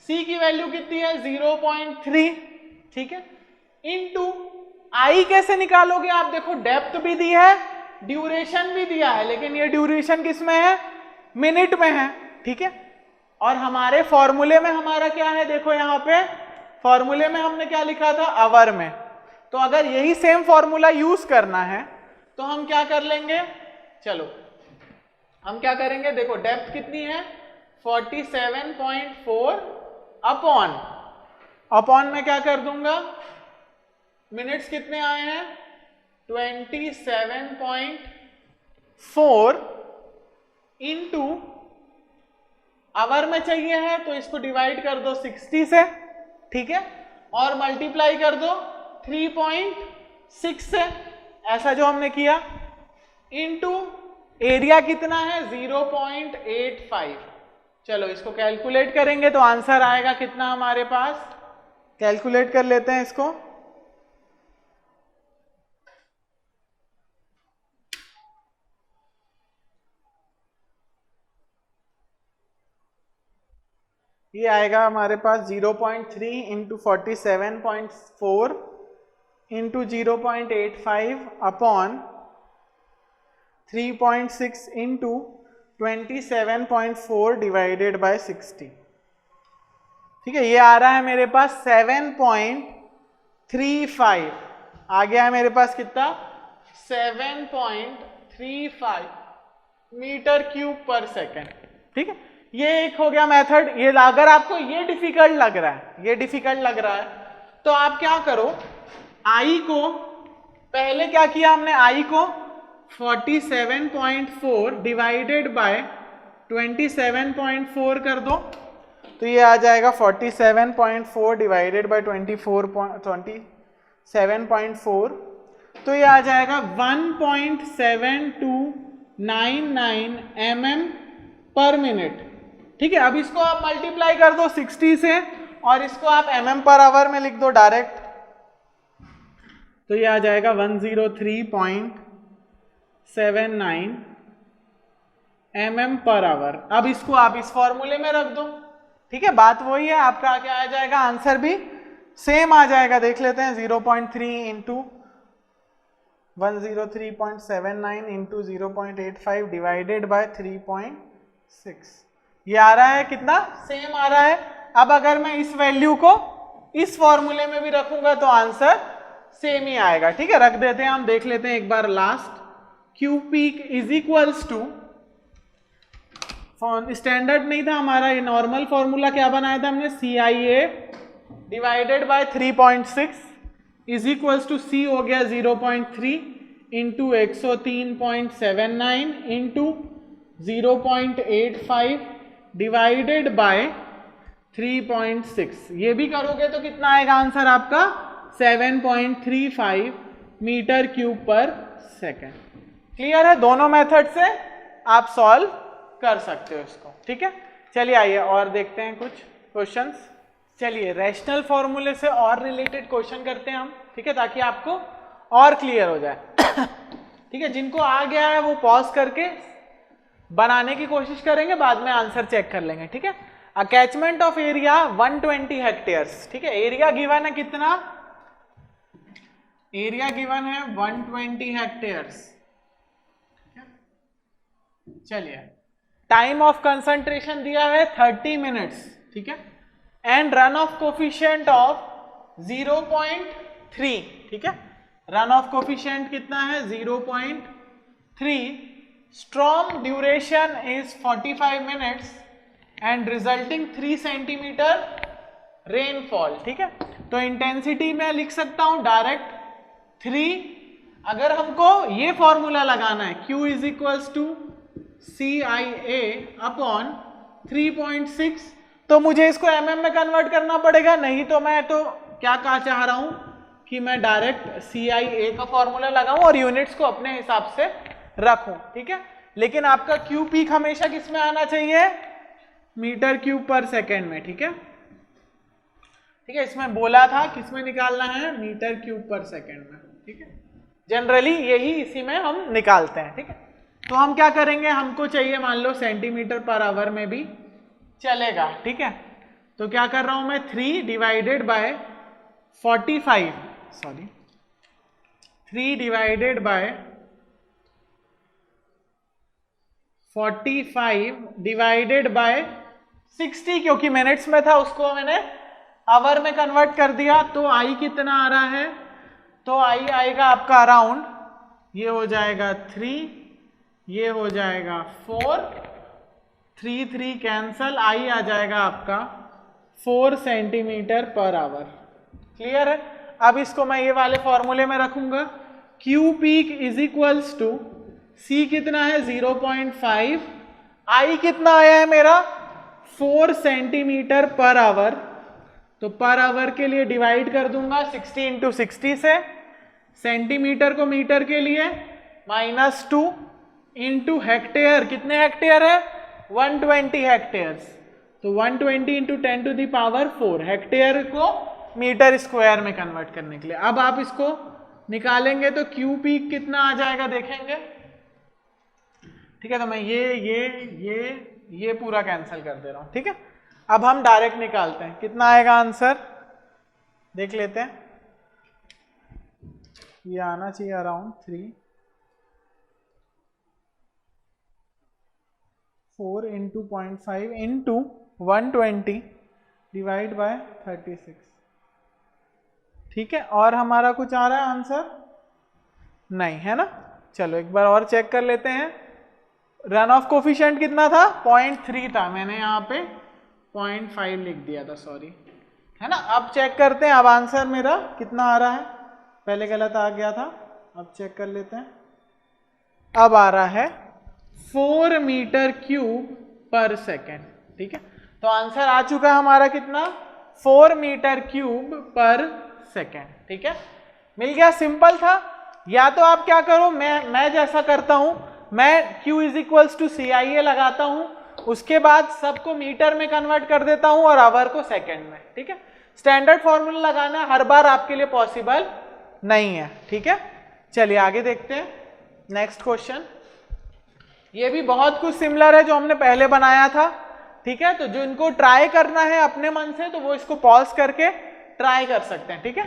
सी की वैल्यू कितनी है, 0.3, ठीक है, इनटू आई कैसे निकालोगे आप, देखो डेप्थ भी दी है, ड्यूरेशन भी दिया है, लेकिन ये ड्यूरेशन किस में है, मिनट में है, ठीक है। और हमारे फॉर्मूले में हमारा क्या है, देखो यहां पे फॉर्मूले में हमने क्या लिखा था, आवर में। तो अगर यही सेम फॉर्मूला यूज करना है तो हम क्या कर लेंगे, चलो हम क्या करेंगे, देखो डेप्थ कितनी है 47.4 अपॉन में क्या कर दूंगा, मिनट्स कितने आए हैं 27.4 इंटू आवर में चाहिए है तो इसको डिवाइड कर दो 60 से, ठीक है, और मल्टीप्लाई कर दो 3.6 से, ऐसा जो हमने किया, इनटू एरिया कितना है 0.85। चलो इसको कैलकुलेट करेंगे तो आंसर आएगा कितना हमारे पास, कैलकुलेट कर लेते हैं इसको। ये आएगा हमारे पास 0.3 into 47.4 into 0.85 upon 3.6 into 27.4 divided by 60। ठीक है, ये आ रहा है मेरे पास 7.35। आ गया है मेरे पास कितना, 7.35 मीटर क्यूब पर सेकेंड। ठीक है, ये एक हो गया मेथड। ये अगर आपको ये डिफिकल्ट लग रहा है, ये डिफिकल्ट लग रहा है, तो आप क्या करो, आई को पहले क्या किया हमने, आई को 47.4 डिवाइडेड बाय 27.4 कर दो, तो ये आ जाएगा 47.4 डिवाइडेड बाय 27.4, तो ये आ जाएगा 1.7299 mm पर मिनट। ठीक है, अब इसको आप मल्टीप्लाई कर दो 60 से और इसको आप mm पर आवर में लिख दो डायरेक्ट, तो ये आ जाएगा 103.79 mm पर आवर। अब इसको आप इस फॉर्मूले में रख दो। ठीक है, बात वही है, आपका क्या आ जाएगा, आंसर भी सेम आ जाएगा। देख लेते हैं, 0.3 इंटू 103.79 इंटू 0.85 डिवाइडेड बाय 3.6, ये आ रहा है कितना, सेम आ रहा है। अब अगर मैं इस वैल्यू को इस फॉर्मूले में भी रखूंगा तो आंसर सेम ही आएगा। ठीक है, रख देते हैं, हम देख लेते हैं एक बार last. Q peak is equals to, standard नहीं था हमारा, ये नॉर्मल फॉर्मूला क्या बनाया था हमने, CIA divided by 3.6 is equals to C हो गया 0.3 इंटू 103.79 इंटू 0.85 डिवाइडेड बाय 3.6। ये भी करोगे तो कितना आएगा आंसर आपका, 7.35 मीटर क्यूब पर सेकेंड। क्लियर है, दोनों मेथड से आप सॉल्व कर सकते हो इसको। ठीक है, चलिए आइए और देखते हैं कुछ क्वेश्चंस। चलिए रैशनल फॉर्मूले से और रिलेटेड क्वेश्चन करते हैं हम। ठीक है, ताकि आपको और क्लियर हो जाए। ठीक है, जिनको आ गया है वो पॉज करके बनाने की कोशिश करेंगे, बाद में आंसर चेक कर लेंगे। ठीक है, a catchment of area 120 hectares. ठीक है, एरिया गिवन है कितना, एरिया गिवन है 120 हेक्टेयर्स। चलिए, टाइम ऑफ कंसंट्रेशन दिया है 30 मिनट्स। ठीक है, and run of coefficient of 0.3। ठीक है, रन ऑफ कोफिशिएंट कितना है, 0.3। Storm duration is 45 minutes and resulting 3 centimetre rainfall. ठीक है, तो इंटेंसिटी में लिख सकता हूं डायरेक्ट 3। अगर हमको ये फॉर्मूला लगाना है, Q is equals to CIA upon 3.6, तो मुझे इसको mm में कन्वर्ट करना पड़ेगा। नहीं तो मैं तो क्या कहा चाह रहा हूं कि मैं डायरेक्ट CIA का फॉर्मूला लगाऊं और यूनिट्स को अपने हिसाब से रखूं। ठीक है, लेकिन आपका क्यू पीक हमेशा किस में आना चाहिए, मीटर क्यूब पर सेकेंड में। ठीक है, ठीक है, इसमें बोला था किस में निकालना है, मीटर क्यूब पर सेकेंड में। ठीक है, जनरली यही इसी में हम निकालते हैं। ठीक है, तो हम क्या करेंगे, हमको चाहिए मान लो सेंटीमीटर पर आवर में भी चलेगा। ठीक है, तो क्या कर रहा हूं मैं, 3 divided by 45, sorry 3 divided by 45 divided by 60, क्योंकि मिनट्स में था उसको मैंने आवर में कन्वर्ट कर दिया। तो आई कितना आ रहा है, तो आई आएगा आपका अराउंड, ये हो जाएगा 3, ये हो जाएगा 4, 3 3 कैंसल, आई आ जाएगा आपका 4 सेंटीमीटर पर आवर। क्लियर है, अब इसको मैं ये वाले फॉर्मूले में रखूंगा। Q peak is equals to, C कितना है 0.5, आई कितना आया है मेरा 4 सेंटीमीटर पर आवर, तो पर आवर के लिए डिवाइड कर दूंगा 60 इंटू 60 से, सेंटीमीटर को मीटर के लिए -2 इंटू हेक्टेयर, कितने हेक्टेयर है 120 हेक्टेयर्स, तो 120 इंटू 10⁴ हेक्टेयर को मीटर स्क्वायर में कन्वर्ट करने के लिए। अब आप इसको निकालेंगे तो क्यू पीक कितना आ जाएगा देखेंगे। ठीक है, तो मैं ये पूरा कैंसिल कर दे रहा हूं। ठीक है, अब हम डायरेक्ट निकालते हैं, कितना आएगा आंसर देख लेते हैं। ये आना चाहिए around 4 into 0.5 into 120 divide by 36। ठीक है, और हमारा कुछ आ रहा है आंसर नहीं है ना। चलो एक बार और चेक कर लेते हैं। रन ऑफ कोफिशिएंट कितना था 0.3 था, मैंने यहाँ पे 0.5 लिख दिया था, सॉरी, है ना। अब चेक करते हैं, अब आंसर मेरा कितना आ रहा है, पहले गलत आ गया था, अब चेक कर लेते हैं। अब आ रहा है 4 मीटर क्यूब पर सेकेंड। ठीक है, तो आंसर आ चुका है हमारा कितना 4 मीटर क्यूब पर सेकेंड। ठीक है, मिल गया, सिंपल था। या तो आप क्या करो, मैं जैसा करता हूं, मैं Q = CIA लगाता हूं, उसके बाद सबको मीटर में कन्वर्ट कर देता हूं और आवर को सेकंड में। ठीक है, स्टैंडर्ड फॉर्मूला लगाना हर बार आपके लिए पॉसिबल नहीं है। ठीक है, चलिए आगे देखते हैं नेक्स्ट क्वेश्चन। ये भी बहुत कुछ सिमिलर है जो हमने पहले बनाया था। ठीक है, तो जो इनको ट्राई करना है अपने मन से तो वो इसको पॉज करके ट्राई कर सकते हैं। ठीक है,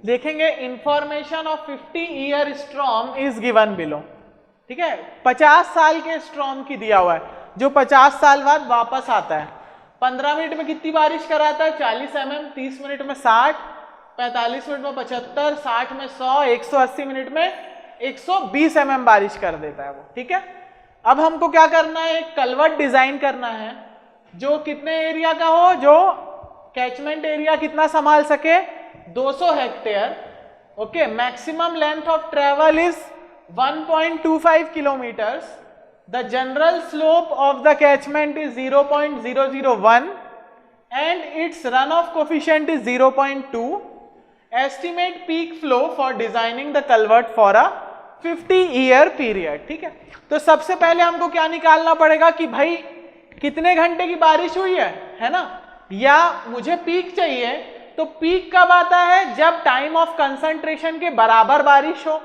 देखेंगे information of 50 year storm is given below. ठीक है, 50 साल के स्टॉर्म की दिया हुआ है जो 50 साल बाद वापस आता है। 15 मिनट में कितनी बारिश कराता है 40 mm, 30 मिनट में 60, 45 मिनट में 75, 60 में 100, 180 मिनट में 120 mm बारिश कर देता है वो। ठीक है, अब हमको क्या करना है, एक कलवर्ट डिजाइन करना है जो कितने एरिया का हो, जो कैचमेंट एरिया कितना संभाल सके 200 hectare. Okay, maximum length of travel is 1.25 kilometers. The general slope of the catchment is 0.001 and its runoff coefficient is 0.2. Estimate peak flow for designing the culvert for a 50-year period. ठीक है, तो सबसे पहले हमको क्या निकालना पड़ेगा कि भाई कितने घंटे की बारिश हुई है ना, या मुझे पीक चाहिए। तो पीक कब आता है, जब टाइम ऑफ कंसंट्रेशन के बराबर बारिश हो,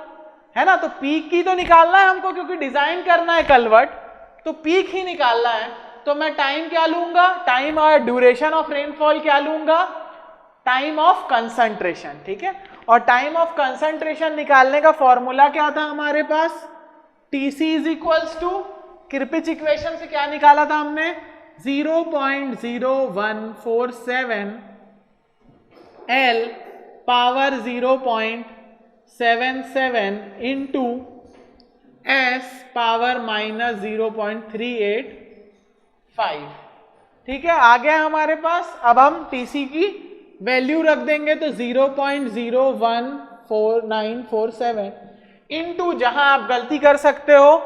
है ना। तो पीक की तो निकालना है हमको, क्योंकि डिजाइन करना है कलवर्ट, तो पीक ही निकालना है। तो मैं टाइम क्या लूंगा, टाइम और ड्यूरेशन ऑफ रेनफॉल क्या लूंगा, टाइम ऑफ कंसंट्रेशन। ठीक है, और टाइम ऑफ कंसंट्रेशन निकालने का फॉर्मूला क्या था हमारे पास, TC = किर्पिच इक्वेशन से क्या निकाला था हमने 0.0147 L power 0.77 into S power -0.385। ठीक है, आ गया हमारे पास। अब हम TC की वैल्यू रख देंगे तो 0.01497 इंटू, जहां आप गलती कर सकते हो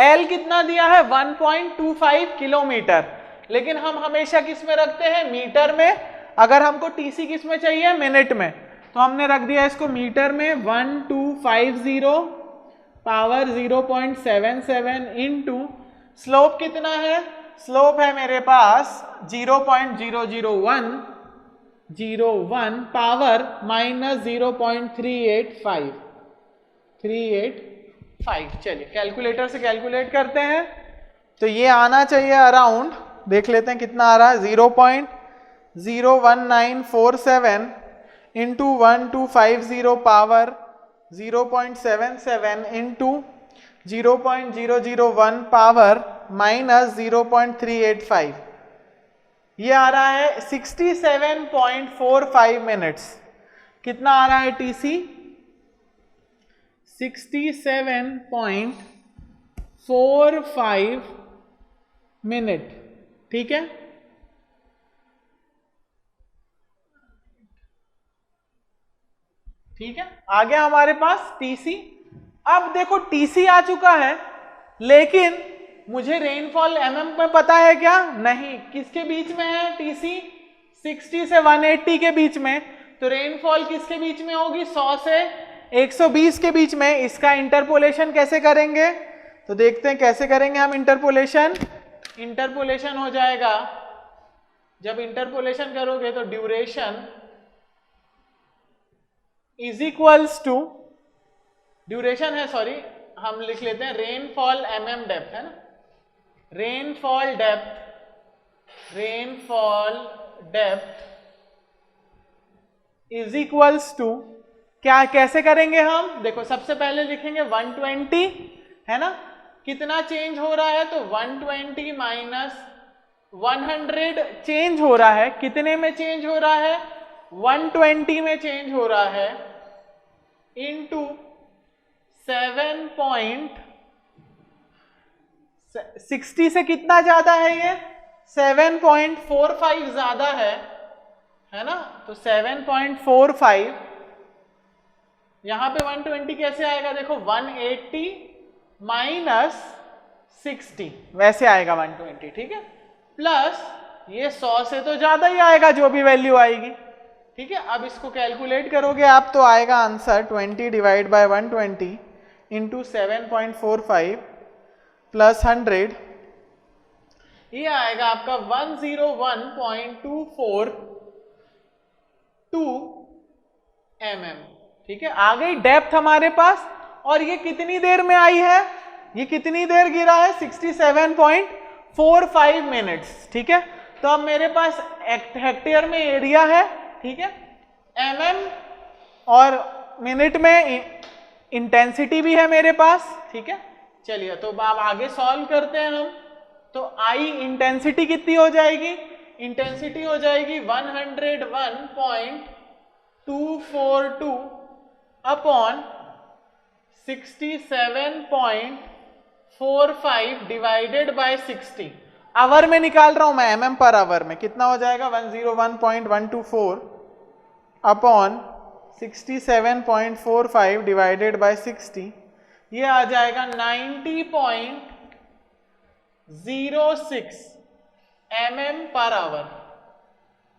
L कितना दिया है 1.25 किलोमीटर, लेकिन हम हमेशा किस में रखते हैं, मीटर में। अगर हमको TC किस में चाहिए, मिनट में, तो हमने रख दिया इसको मीटर में 1250 पावर 0.77 इंटू स्लोप कितना है, स्लोप है मेरे पास 0.001 पावर -0.385। चलिए कैलकुलेटर से कैलकुलेट करते हैं, तो ये आना चाहिए अराउंड, देख लेते हैं कितना आ रहा है, 0.01947 इंटू 1250 पावर 0.77 इंटू 0.001 पावर -0.385, ये आ रहा है 67.45 मिनट्स। कितना आ रहा है TC 67.45 मिनट। ठीक है, ठीक है, आ गया हमारे पास TC। अब देखो TC आ चुका है, लेकिन मुझे रेनफॉल mm में पता है क्या, नहीं। किसके बीच में है TC, 60 से 180 के बीच में, तो रेनफॉल किसके बीच में होगी? 100 से 120 के बीच में। इसका इंटरपोलेशन कैसे करेंगे? तो देखते हैं कैसे करेंगे हम इंटरपोलेशन। इंटरपोलेशन हो जाएगा, जब इंटरपोलेशन करोगे तो duration is equals to, duration है सॉरी, हम लिख लेते हैं रेनफॉल mm डेप्थ है ना, rainfall depth is equals to क्या, कैसे करेंगे हम? देखो सबसे पहले लिखेंगे 120 है ना, कितना चेंज हो रहा है? तो 120 माइनस 100 चेंज हो रहा है, कितने में चेंज हो रहा है? 120 में चेंज हो रहा है, इनटू 7.60 से कितना ज्यादा है ये? 7.45 ज्यादा है ना, तो 7.45, यहां पे 120 कैसे आएगा? देखो 180 माइनस 60 वैसे आएगा 120, ठीक है, प्लस ये 100 से तो ज्यादा ही आएगा जो भी वैल्यू आएगी, ठीक है। अब इसको कैलकुलेट करोगे आप तो आएगा answer 20 divide by 120 into 7.45 plus 100, ये आएगा आपका 101.242 mm, ठीक है। आ गई डेप्थ हमारे पास, और ये कितनी देर में आई है? ये कितनी देर गिरा है? 67.45 मिनट्स, ठीक है। तो अब मेरे पास हेक्टेयर में एरिया है, ठीक है, mm और मिनट में इंटेंसिटी भी है मेरे पास, ठीक है। चलिए तो अब आगे सॉल्व करते हैं हम। तो आई इंटेंसिटी कितनी हो जाएगी? इंटेंसिटी हो जाएगी 101.242 अपॉन 67.45 डिवाइडेड बाय 60। आवर में निकाल रहा हूं मैं, mm पर आवर में कितना हो जाएगा? 101.124 अपॉन 67.45 डिवाइडेड बाय 60, ये आ जाएगा 90.06 mm पर आवर,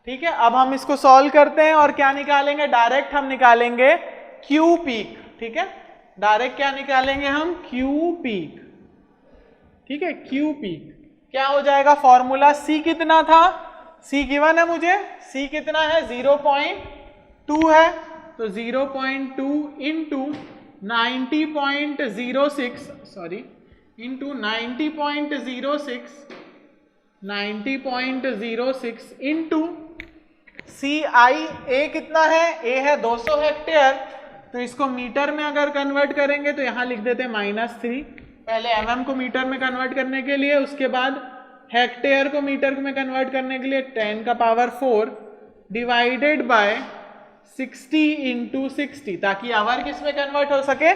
ठीक है। अब हम इसको सॉल्व करते हैं और क्या निकालेंगे? डायरेक्ट हम निकालेंगे क्यू पीक, ठीक है। डायरेक्ट क्या निकालेंगे हम? क्यू पीक, ठीक है। क्यू पीक क्या हो जाएगा? फॉर्मूला C कितना था? C गिवन है मुझे, C कितना है? 0.2 है, तो 0.2 into 90.06 sorry into 90.06 into CI A कितना है? A है 200 हेक्टेयर, तो इसको मीटर में अगर कन्वर्ट करेंगे तो यहां लिख देते हैं -3, पहले mm को मीटर में कन्वर्ट करने के लिए, उसके बाद हेक्टेयर को मीटर में कन्वर्ट करने के लिए 10 का पावर 4 डिवाइडेड बाय 60 इंटू 60, ताकि आवर किस में कन्वर्ट हो सके?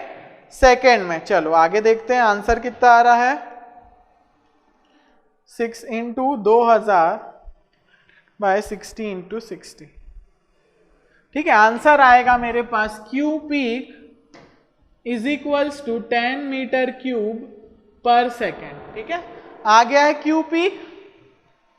सेकेंड में। चलो आगे देखते हैं आंसर कितना आ रहा है। 6 इंटू 2000 बाय 60 इंटू 60, ठीक है। आंसर आएगा मेरे पास Q peak is equals to 10 metre cube पर सेकेंड, ठीक है। आ गया है क्यू पीक।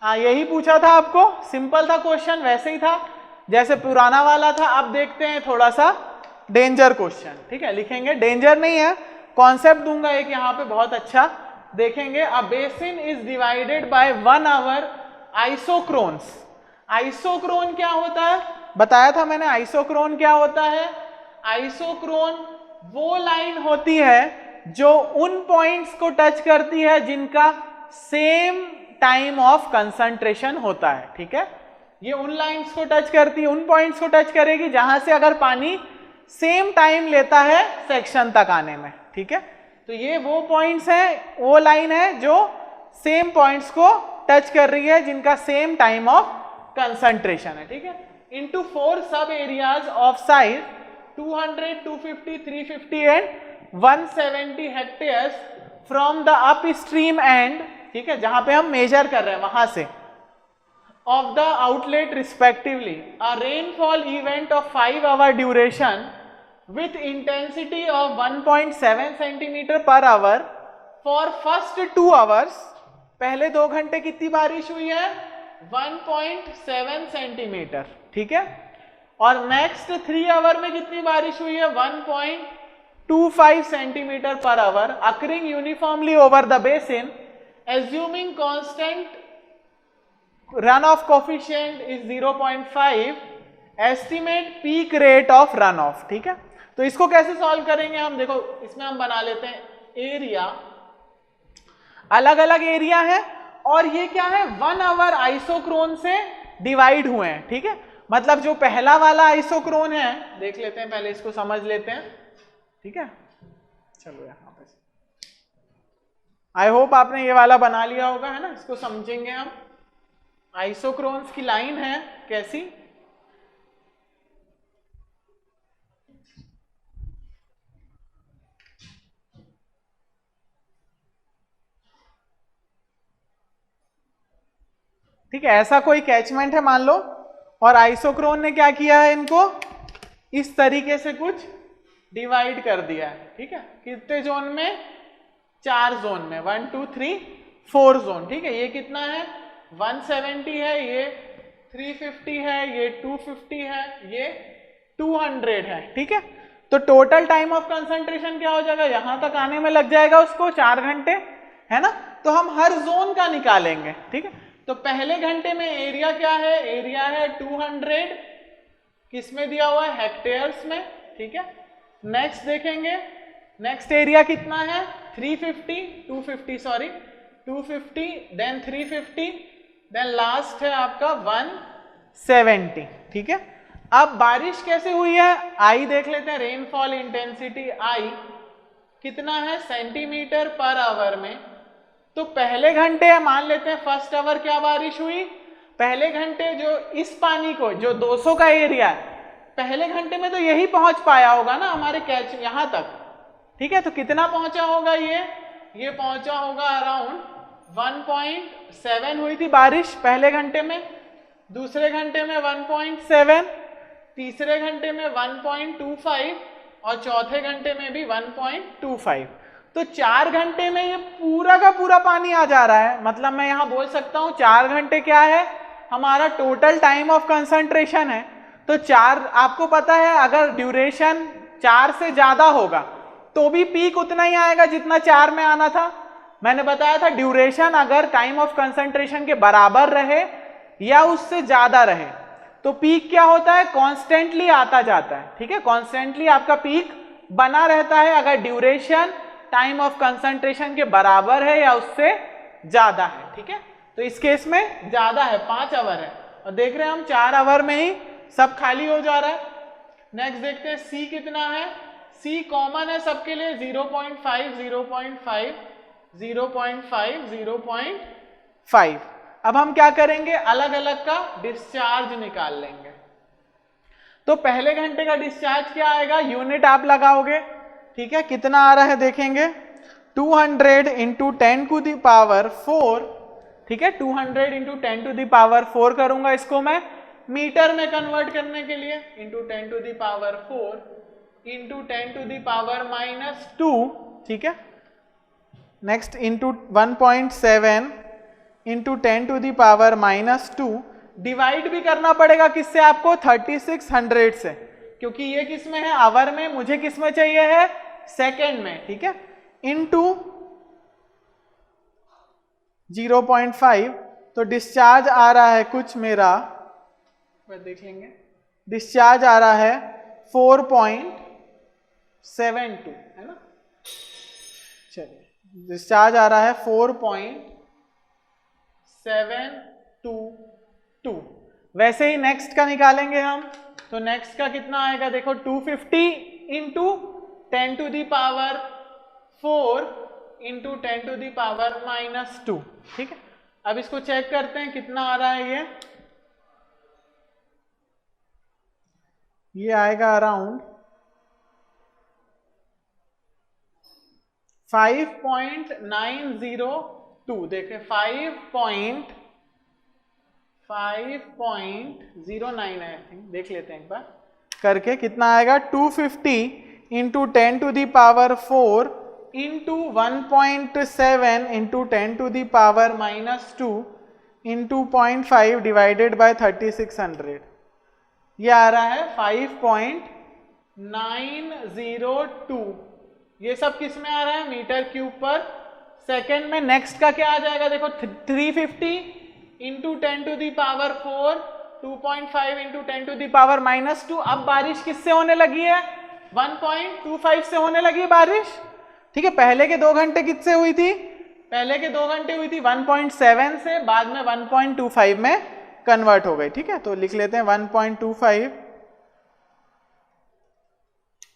यही पूछा था आपको, सिंपल था क्वेश्चन, वैसे ही था जैसे पुराना वाला था। अब देखते हैं थोड़ा सा डेंजर क्वेश्चन, ठीक है। लिखेंगे, डेंजर नहीं है, कॉन्सेप्ट दूंगा एक यहाँ पे बहुत अच्छा, देखेंगे। A basin is divided by 1 hour isochrones. Isochrone क्या होता है? बताया था मैंने, आइसोक्रोन क्या होता है? आइसोक्रोन वो लाइन होती है जो उन पॉइंट्स को टच करती है जिनका सेम टाइम ऑफ कंसंट्रेशन होता है, ठीक है। ये उन लाइंस को टच करती है, उन पॉइंट्स को टच करेगी जहां से अगर पानी सेम टाइम लेता है सेक्शन तक आने में, ठीक है। तो ये वो पॉइंट्स हैं, वो लाइन है जो सेम पॉइंट्स को टच कर रही है जिनका सेम टाइम ऑफ कंसंट्रेशन है, ठीक है। इनटू 4 सब areas of size 200, 250, 350 and 170 hectares from the up stream and, ठीक है, जहां पे हम मेजर कर रहे हैं वहां से, of the outlet respectively. A rainfall event of 5 hour duration with intensity of 1.7 centimeter per hour for first 2 hours. पहले 2 घंटे कितनी बारिश हुई है? 1.7 सेंटीमीटर, ठीक है। और नेक्स्ट 3 आवर में कितनी बारिश हुई है? 1.25 सेंटीमीटर पर our, occurring uniformly over the basin, assuming constant run of coefficient is 0.5, estimate peak rate of run of, ठीक है। तो इसको कैसे सॉल्व करेंगे हम? देखो इसमें हम बना लेते हैं एरिया, अलग अलग एरिया है और ये क्या है? 1 आवर आइसोक्रोन से डिवाइड हुए हैं, ठीक है। मतलब जो पहला वाला आइसोक्रोन है, देख लेते हैं पहले, इसको समझ लेते हैं, ठीक है। चलो यहाँ पे आई होप आपने ये वाला बना लिया होगा, है ना। इसको समझेंगे हम। आइसोक्रोन्स की लाइन है कैसी? ठीक है, ऐसा कोई कैचमेंट है मान लो, और आइसोक्रोन ने क्या किया है? इनको इस तरीके से कुछ डिवाइड कर दिया है, ठीक है। कितने जोन में? 4 जोन में, 1 2 3 4 जोन, ठीक है। ये कितना है? 170 है, ये 350 है, ये 250 है, ये 200 है, ठीक है। तो टोटल टाइम ऑफ कंसंट्रेशन क्या हो जाएगा? यहां तक आने में लग जाएगा उसको 4 घंटे, है ना। तो हम हर जोन का निकालेंगे, ठीक है। तो पहले घंटे में एरिया क्या है? एरिया है 200, किसमें दिया हुआ है? हेक्टेयर्स में, ठीक है। नेक्स्ट देखेंगे, नेक्स्ट एरिया कितना है? 250, देन 350, देन लास्ट है आपका 170, ठीक है। अब बारिश कैसे हुई है? आई देख लेते हैं, रेनफॉल इंटेंसिटी आई कितना है? सेंटीमीटर पर आवर में। तो पहले घंटे मान लेते हैं फर्स्ट आवर क्या बारिश हुई? पहले घंटे जो इस पानी को, जो 200 का एरिया है, पहले घंटे में तो यही पहुंच पाया होगा ना हमारे कैच यहां तक, ठीक है। तो कितना पहुंचा होगा? ये पहुंचा होगा अराउंड 1.7 हुई थी बारिश पहले घंटे में, दूसरे घंटे में 1.7, तीसरे घंटे में 1.25 और चौथे घंटे में भी 1.25। तो 4 घंटे में ये पूरा का पूरा पानी आ जा रहा है। मतलब मैं यहां बोल सकता हूं 4 घंटे क्या है? हमारा टोटल टाइम ऑफ कंसंट्रेशन है। तो 4, आपको पता है अगर ड्यूरेशन 4 से ज्यादा होगा तो भी पीक उतना ही आएगा जितना 4 में आना था। मैंने बताया था ड्यूरेशन अगर टाइम ऑफ कंसंट्रेशन के बराबर रहे या उससे ज्यादा रहे तो पीक क्या होता है? कॉन्स्टेंटली आता जाता है, ठीक है। कॉन्स्टेंटली आपका पीक बना रहता है अगर ड्यूरेशन टाइम ऑफ कंसंट्रेशन के बराबर है या उससे ज्यादा है, ठीक है। तो इस केस में ज्यादा है, 5 आवर है, और देख रहे हैं हम 4 आवर में ही सब खाली हो जा रहा है। नेक्स्ट देखते हैं सी कितना है? सी कॉमन है सबके लिए, 0.5, 0.5, 0.5, 0.5। अब हम क्या करेंगे? अलग अलग का डिस्चार्ज निकाल लेंगे। तो पहले घंटे का डिस्चार्ज क्या आएगा? यूनिट आप लगाओगे, ठीक है। कितना आ रहा है देखेंगे, 200 इंटू 10 टू दी पावर 4, ठीक है। 200 इंटू 10 टू दी पावर 4 करूंगा इसको मैं मीटर में कन्वर्ट करने के लिए, into 10 to the power 4 into 10 to the power -2, ठीक है। Next into 1.7 into 10 to the power -2, divide भी करना पड़ेगा किससे आपको? 3600 से, क्योंकि ये किस में है? आवर में, मुझे किस में चाहिए है? सेकेंड में, ठीक है। इंटू 0.5, तो डिस्चार्ज आ रहा है कुछ मेरा, देख लेंगे, डिस्चार्ज आ रहा है 4.72, है ना। चलिए, डिस्चार्ज आ रहा है 4.722। वैसे ही नेक्स्ट का निकालेंगे हम, तो नेक्स्ट का कितना आएगा? देखो 250 into 10 to the power 4 into 10 to the power -2, ठीक है। अब इसको चेक करते हैं कितना आ रहा है। ये आएगा अराउंड 5.902, देखें 5.09 है, आई थिंक, देख लेते हैं एक बार करके कितना आएगा। 250 into 10 to the power 4 into 1.7 into 10 to the power -2 into 0.5 divided by 3600, ये आ रहा है 5.902। ये सब किस में आ रहा है? मीटर क्यूब पर सेकेंड में। नेक्स्ट का क्या आ जाएगा देखो, 350 into 10 to the power 4, 2.5 into 10 to the power -2। अब बारिश किससे होने लगी है? 1.25 से होने लगी बारिश, ठीक है। पहले के 2 घंटे किससे हुई थी? पहले के 2 घंटे हुई थी 1.7 से, बाद में 1.25 में कन्वर्ट हो गई, ठीक है। तो लिख लेते हैं 1.25,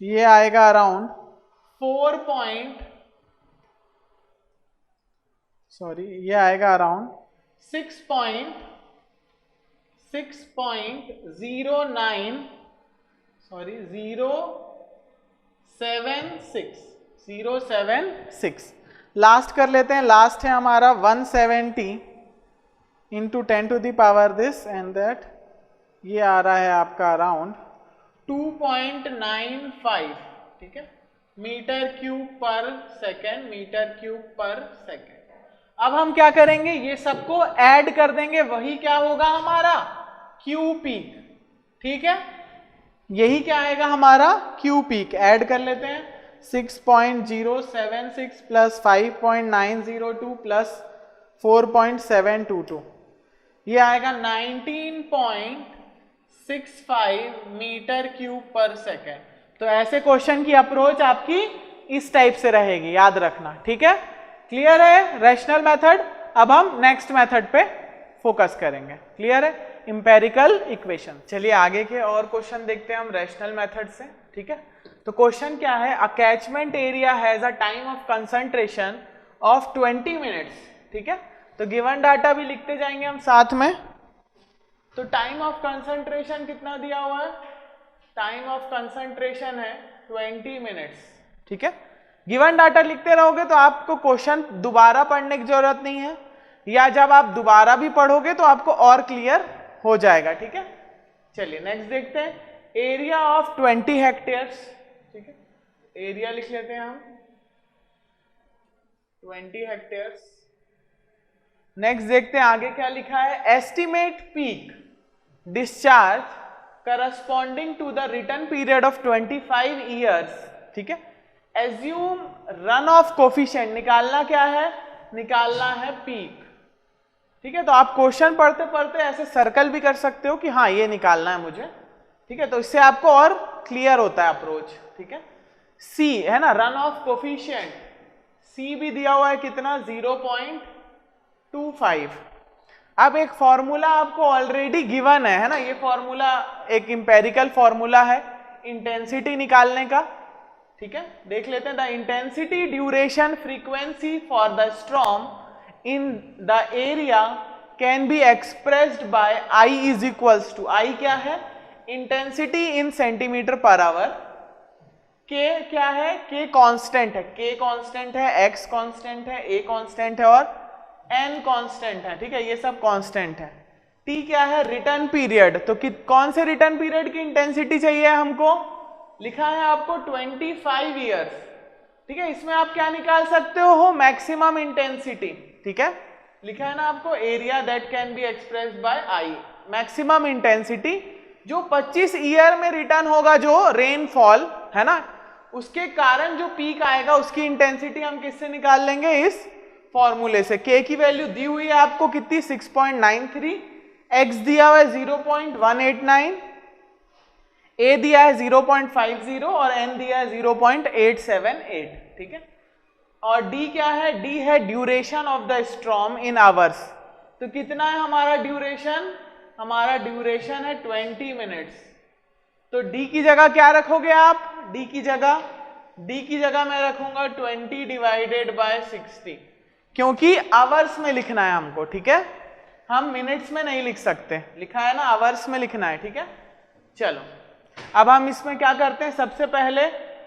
ये आएगा अराउंड 6.09, सॉरी 076 लास्ट कर लेते हैं। लास्ट है हमारा 170 into 10 to the power this and that, ये आ रहा है आपका अराउंड 2.95, ठीक है, मीटर क्यूब पर सेकेंड, मीटर क्यूब पर सेकेंड। अब हम क्या करेंगे, ये सबको ऐड कर देंगे, वही क्या होगा हमारा? क्यू पीक, ठीक है। यही क्या आएगा हमारा? Q peak. ऐड कर लेते हैं, 6.076 प्लस 5.902 प्लस 4.722, ये आएगा 19.65 मीटर क्यूब पर सेकेंड। तो ऐसे क्वेश्चन की अप्रोच आपकी इस टाइप से रहेगी, याद रखना, ठीक है। क्लियर है रैशनल मेथड? अब हम नेक्स्ट मेथड पे फोकस करेंगे। क्लियर है? Empirical equation. चलिए आगे के और क्वेश्चन देखते हैं हम रैशनल मेथड से, ठीक है। तो क्वेश्चन क्या है? A catchment area has a time of concentration of 20 minutes, ठीक है। तो गिवन डाटा भी लिखते जाएंगे हम साथ में। तो टाइम ऑफ कंसंट्रेशन कितना दिया हुआ है? टाइम ऑफ कंसंट्रेशन है 20 मिनट्स, ठीक है। गिवन डाटा लिखते रहोगे तो आपको क्वेश्चन दोबारा पढ़ने की जरूरत नहीं है, या जब आप दोबारा भी पढ़ोगे तो आपको और क्लियर हो जाएगा, ठीक है। चलिए नेक्स्ट देखते हैं, एरिया ऑफ 20 हेक्टेयर्स, ठीक है। एरिया लिख लेते हैं हम 20 हेक्टेयर्स। नेक्स्ट देखते हैं आगे क्या लिखा है, estimate peak discharge corresponding to the return period of 25 years, ठीक है। एज्यूम रन ऑफ कोफिशिएंट, निकालना क्या है? निकालना है पीक, ठीक है। तो आप क्वेश्चन पढ़ते पढ़ते ऐसे सर्कल भी कर सकते हो कि हाँ ये निकालना है मुझे, ठीक है। तो इससे आपको और क्लियर होता है अप्रोच, ठीक है। सी है ना, रन ऑफ कोफिशिएंट, सी भी दिया हुआ है कितना? 0.25। अब एक फॉर्मूला आपको ऑलरेडी गिवन है ना, ये फॉर्मूला एक इंपेरिकल फॉर्मूला है इंटेंसिटी निकालने का, ठीक है। देख लेते हैं, the intensity duration frequency for the storm in the area can be expressed by I is equals to, I क्या है? इंटेंसिटी इन सेंटीमीटर पर आवर। के क्या है? के कांस्टेंट है, के कांस्टेंट है, एक्स कांस्टेंट है, ए कांस्टेंट है और एन कांस्टेंट है, ठीक है। ये सब कांस्टेंट है। टी क्या है? Return period. तो कौन से रिटर्न पीरियड की इंटेंसिटी चाहिए हमको? लिखा है आपको 25 ईयर्स, ठीक है। इसमें आप क्या निकाल सकते हो? मैक्सिमम इंटेंसिटी, ठीक है। लिखा है ना आपको, area that can be expressed by I, maximum intensity जो 25 ईयर में रिटर्न होगा, जो रेनफॉल है ना, उसके कारण जो पीक आएगा उसकी इंटेंसिटी हम किससे निकाल लेंगे? इस फॉर्मूले से। के की वैल्यू दी हुई है आपको कितनी? 6.93, एक्स दिया हुआ है 0.189, ए दिया है 0.50 और एन दिया है 0.878, ठीक है। और डी क्या है? डी है duration of the storm in hours. तो कितना है हमारा ड्यूरेशन? हमारा ड्यूरेशन है 20 मिनट्स। तो डी की जगह क्या रखोगे आप? डी की जगह मैं रखूंगा 20 डिवाइडेड बाय 60, क्योंकि आवर्स में लिखना है हमको, ठीक है। हम मिनट्स में नहीं लिख सकते, लिखा है ना आवर्स में लिखना है, ठीक है। चलो अब हम इसमें क्या करते हैं, सबसे पहले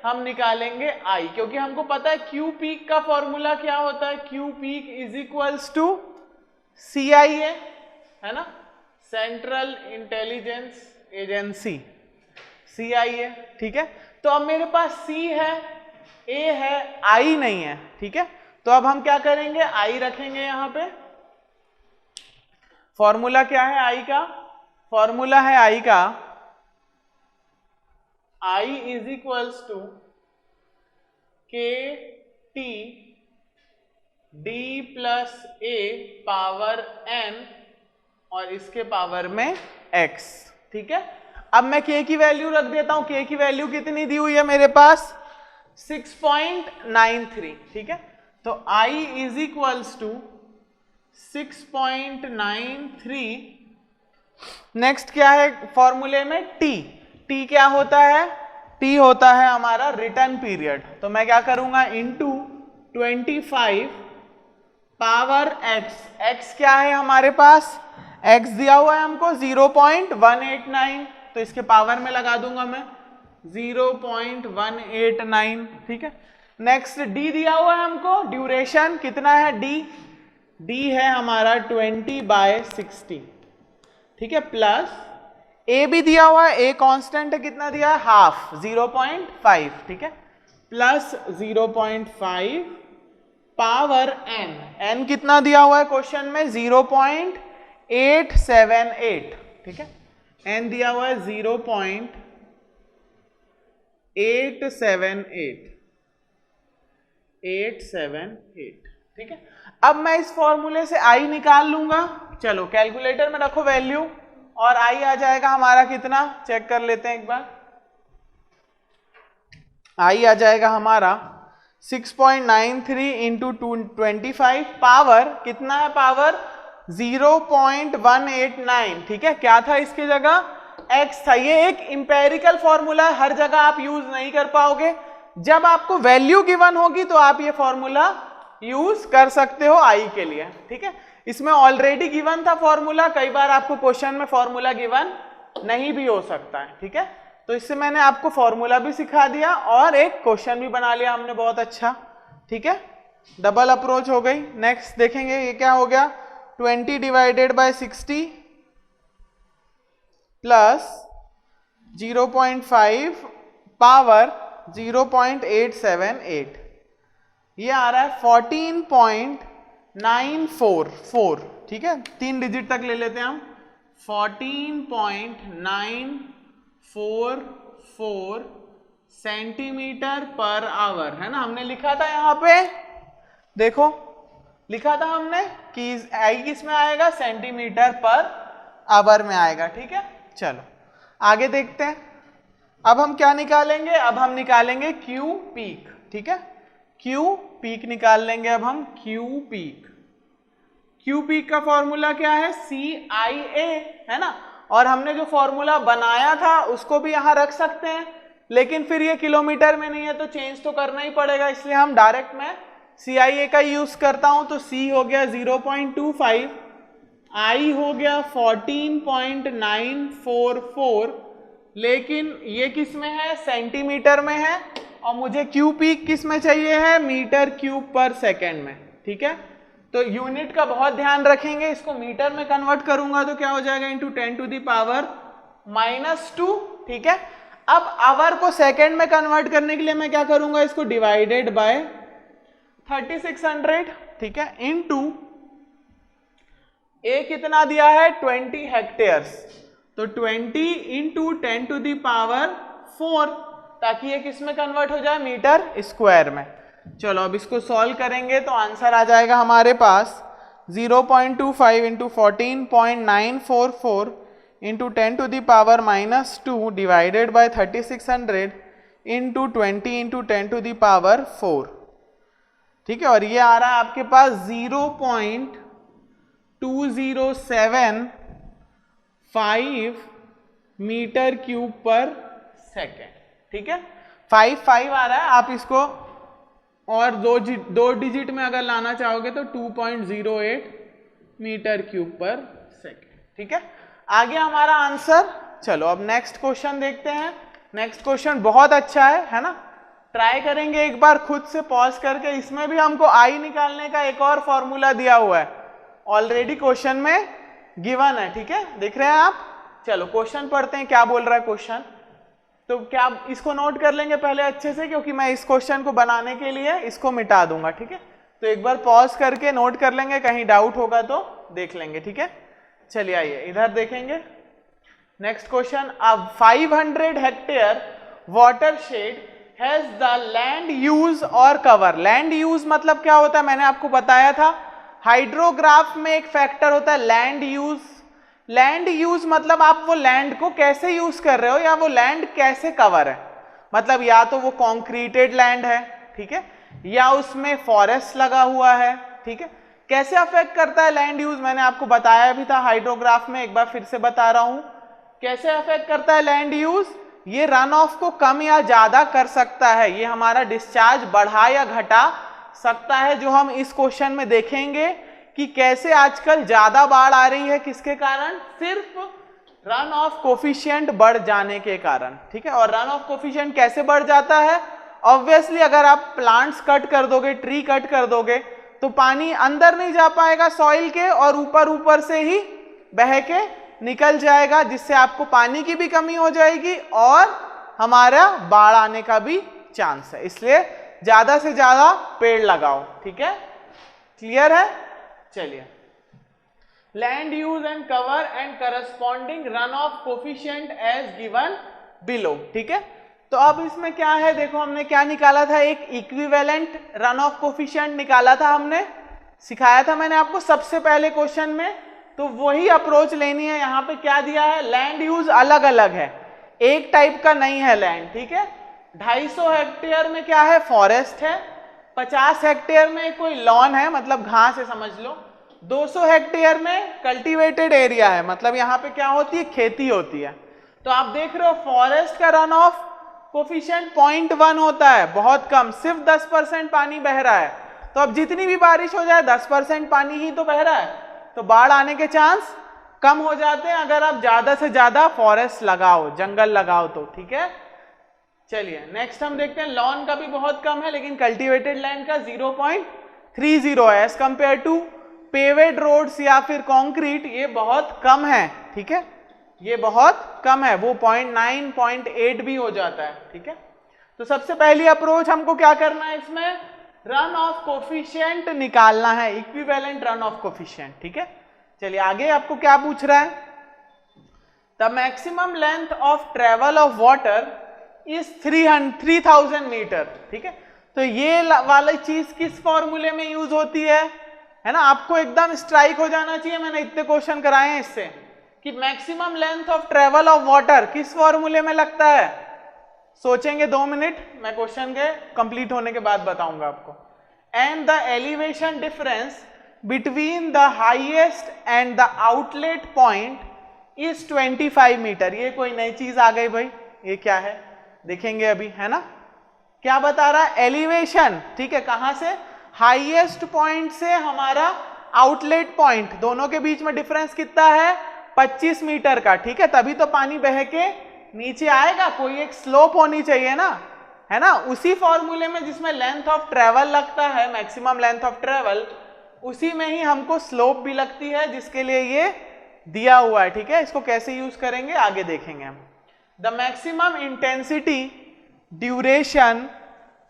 हम निकालेंगे आई, क्योंकि हमको पता है क्यू पीक का फॉर्मूला क्या होता है, Q peak is equals to C I है ना, Central Intelligence Agency, C I है, ठीक है। तो अब मेरे पास सी है, ए है, आई नहीं है, ठीक है। तो अब हम क्या करेंगे, आई रखेंगे यहां पे, फॉर्मूला क्या है आई का? फॉर्मूला है आई का I इज इक्वल्स टू के टी डी प्लस ए पावर n और इसके पावर में x, ठीक है। अब मैं k की वैल्यू रख देता हूं। k की वैल्यू कितनी दी हुई है मेरे पास? 6.93, ठीक है। तो I is equals to 6.93। Next क्या है फॉर्मूले में? t। t क्या होता है? t होता है हमारा रिटर्न पीरियड। तो मैं क्या करूंगा? Into 25 power x। x क्या है हमारे पास? x दिया हुआ है हमको 0.189, तो इसके पावर में लगा दूंगा मैं 0.189, ठीक है। नेक्स्ट d दिया हुआ है हमको, ड्यूरेशन कितना है? d है हमारा 20/60, ठीक है। प्लस a भी दिया हुआ है, a कांस्टेंट है, कितना दिया है? हाफ, 0.5, ठीक है। प्लस 0.5 पावर n कितना दिया हुआ है क्वेश्चन में? 0.878, ठीक है। n दिया हुआ है 0.878, ठीक है। अब मैं इस फॉर्मूले से i निकाल लूंगा। चलो कैलकुलेटर में रखो वैल्यू, और i आ जाएगा हमारा कितना? चेक कर लेते हैं एक बार। i आ जाएगा हमारा 6.93 इंटू 25 पावर कितना है? पावर 0.189, ठीक है। क्या था इसकी जगह? x था। ये एक इंपेरिकल फॉर्मूला है, हर जगह आप यूज नहीं कर पाओगे। जब आपको वैल्यू गिवन होगी तो आप ये फॉर्मूला यूज कर सकते हो i के लिए, ठीक है। इसमें ऑलरेडी गिवन था फॉर्मूला, कई बार आपको क्वेश्चन में फॉर्मूला गिवन नहीं भी हो सकता है, ठीक है। तो इससे मैंने आपको फॉर्मूला भी सिखा दिया और एक क्वेश्चन भी बना लिया हमने, बहुत अच्छा, ठीक है। डबल अप्रोच हो गई। नेक्स्ट देखेंगे ये क्या हो गया? 20/60 प्लस 0.5 पावर 0.878, ये आ रहा है 14.944, ठीक है। 3 डिजिट तक ले लेते हैं हम। 14.944 सेंटीमीटर पर आवर, है ना। हमने लिखा था यहाँ पे, देखो लिखा था हमने कि आई किसमें आएगा? सेंटीमीटर पर आवर में आएगा, ठीक है। चलो आगे देखते हैं। अब हम क्या निकालेंगे? अब हम निकालेंगे क्यू पीक, ठीक है। क्यू पीक निकाल लेंगे अब हम। क्यू पीक का फॉर्मूला क्या है? CIA, है ना। और हमने जो फॉर्मूला बनाया था उसको भी यहां रख सकते हैं, लेकिन फिर ये किलोमीटर में नहीं है तो चेंज तो करना ही पड़ेगा, इसलिए हम डायरेक्ट में CIA का यूज करता हूं। तो C हो गया 0.25, I हो गया 14.944, लेकिन ये किस में है? सेंटीमीटर में है, और मुझे क्यू पीक किस में चाहिए है? मीटर क्यूब पर सेकेंड में, ठीक है। तो यूनिट का बहुत ध्यान रखेंगे, इसको मीटर में कन्वर्ट करूंगा तो क्या हो जाएगा? इंटू 10⁻⁻², ठीक है। अब आवर को सेकेंड में कन्वर्ट करने के लिए मैं क्या करूंगा? इसको डिवाइडेड बाय 3600, ठीक है, इंटू ए कितना दिया है? 20 हेक्टेयर्स, तो 20 इंटू 10⁻⁴, ताकि ये किस में कन्वर्ट हो जाए? मीटर स्क्वायर में। चलो अब इसको सॉल्व करेंगे तो आंसर आ जाएगा हमारे पास 0.25 into 14.944 into 10⁻⁻² divided by 3600 into 20 into 10⁻⁴, ठीक है। और ये आ रहा है आपके पास 0.2075 मीटर क्यूब पर सेकेंड, ठीक है। 5 आ रहा है, आप इसको और दो डिजिट में अगर लाना चाहोगे तो 2.08 मीटर क्यूब पर सेकेंड, ठीक है। आगे हमारा आंसर। चलो अब नेक्स्ट क्वेश्चन देखते हैं। नेक्स्ट क्वेश्चन बहुत अच्छा है ना। ट्राई करेंगे एक बार खुद से पॉज करके। इसमें भी हमको आई निकालने का एक और फॉर्मूला दिया हुआ है, ऑलरेडी क्वेश्चन में गिवन है, ठीक है, दिख रहे हैं आप। चलो क्वेश्चन पढ़ते हैं, क्या बोल रहा है क्वेश्चन। तो क्या इसको नोट कर लेंगे पहले अच्छे से, क्योंकि मैं इस क्वेश्चन को बनाने के लिए इसको मिटा दूंगा, ठीक है। तो एक बार पॉज करके नोट कर लेंगे, कहीं डाउट होगा तो देख लेंगे, ठीक है। चलिए आइए इधर देखेंगे नेक्स्ट क्वेश्चन। अब 500 hectare watershed has the land use और कवर। लैंड यूज मतलब क्या होता है, मैंने आपको बताया था हाइड्रोग्राफ में एक फैक्टर होता है लैंड यूज। लैंड यूज मतलब आप वो लैंड को कैसे यूज कर रहे हो या वो लैंड कैसे कवर है, मतलब या तो वो कॉन्क्रीटेड लैंड है, ठीक है, या उसमें फॉरेस्ट लगा हुआ है, ठीक है। कैसे अफेक्ट करता है लैंड यूज, मैंने आपको बताया भी था हाइड्रोग्राफ में, एक बार फिर से बता रहा हूं कैसे अफेक्ट करता है लैंड यूज। ये रन ऑफ को कम या ज्यादा कर सकता है, ये हमारा डिस्चार्ज बढ़ा या घटा सकता है, जो हम इस क्वेश्चन में देखेंगे कि कैसे आजकल ज्यादा बाढ़ आ रही है, किसके कारण, सिर्फ रन ऑफ कोफिशिएंट बढ़ जाने के कारण, ठीक है। और रन ऑफ कोफिशिएंट कैसे बढ़ जाता है, ऑब्वियसली अगर आप प्लांट्स कट कर दोगे, ट्री कट कर दोगे, तो पानी अंदर नहीं जा पाएगा सॉइल के और ऊपर ऊपर से ही बह के निकल जाएगा, जिससे आपको पानी की भी कमी हो जाएगी और हमारा बाढ़ आने का भी चांस है। इसलिए ज्यादा से ज्यादा पेड़ लगाओ, ठीक है, क्लियर है। चलिए, land use and cover and corresponding runoff coefficient as given below, ठीक है। तो अब इसमें क्या है, देखो हमने क्या निकाला था, एक इक्विवेलेंट रन ऑफ कोफिशिएंट निकाला था, हमने सिखाया था मैंने आपको सबसे पहले क्वेश्चन में, तो वही अप्रोच लेनी है। यहाँ पे क्या दिया है, लैंड यूज अलग अलग है, एक टाइप का नहीं है लैंड, ठीक है। 250 हेक्टेयर में क्या है, फॉरेस्ट है, 50 हेक्टेयर में कोई लॉन है, मतलब घास है समझ लो, 200 हेक्टेयर में कल्टीवेटेड एरिया है, मतलब यहाँ पे क्या होती है, खेती होती है। तो आप देख रहे हो फॉरेस्ट का रन ऑफ कोफिशिएंट 0.1 होता है, बहुत कम, सिर्फ 10% पानी बह रहा है। तो अब जितनी भी बारिश हो जाए 10% पानी ही तो बह रहा है, तो बाढ़ आने के चांस कम हो जाते हैं अगर आप ज्यादा से ज्यादा फॉरेस्ट लगाओ, जंगल लगाओ तो, ठीक है। चलिए नेक्स्ट हम देखते हैं, लॉन का भी बहुत कम है, लेकिन कल्टीवेटेड लैंड का 0.30 है एज कंपेयर टू पेवेड रोड्स या फिर कंक्रीट, ये बहुत कम है, ठीक है, ये बहुत कम है, वो 0.9 0.8 भी हो जाता है, ठीक है। तो सबसे पहली अप्रोच हमको क्या करना है, इसमें रन ऑफ कोफिशिएंट निकालना है, इक्विवेलेंट रन ऑफ कोफिशिएंट, ठीक है। चलिए आगे आपको क्या पूछ रहा है, the maximum length of travel of water is 3000 metre, ठीक है। तो ये वाली चीज किस फॉर्मूले में यूज होती है ना, आपको एकदम स्ट्राइक हो जाना चाहिए, मैंने इतने क्वेश्चन कराए हैं इससे, कि maximum length of travel of water किस फॉर्मूले में लगता है। सोचेंगे 2 मिनट, मैं क्वेश्चन के कंप्लीट होने के बाद बताऊंगा आपको। And the elevation difference between the highest and the outlet point is 25 metre. ये कोई नई चीज आ गई भाई, ये क्या है देखेंगे अभी, है ना। क्या बता रहा है, एलिवेशन, ठीक है, कहां से, हाईएस्ट पॉइंट से हमारा आउटलेट पॉइंट, दोनों के बीच में डिफरेंस कितना है, 25 मीटर का, ठीक है। तभी तो पानी बह के नीचे आएगा, कोई एक स्लोप होनी चाहिए ना, है ना। उसी फॉर्मूले में जिसमें लेंथ ऑफ ट्रेवल लगता है, मैक्सिमम लेंथ ऑफ ट्रेवल, उसी में ही हमको स्लोप भी लगती है, जिसके लिए ये दिया हुआ है, ठीक है। इसको कैसे यूज करेंगे आगे देखेंगे हम। The maximum intensity, duration,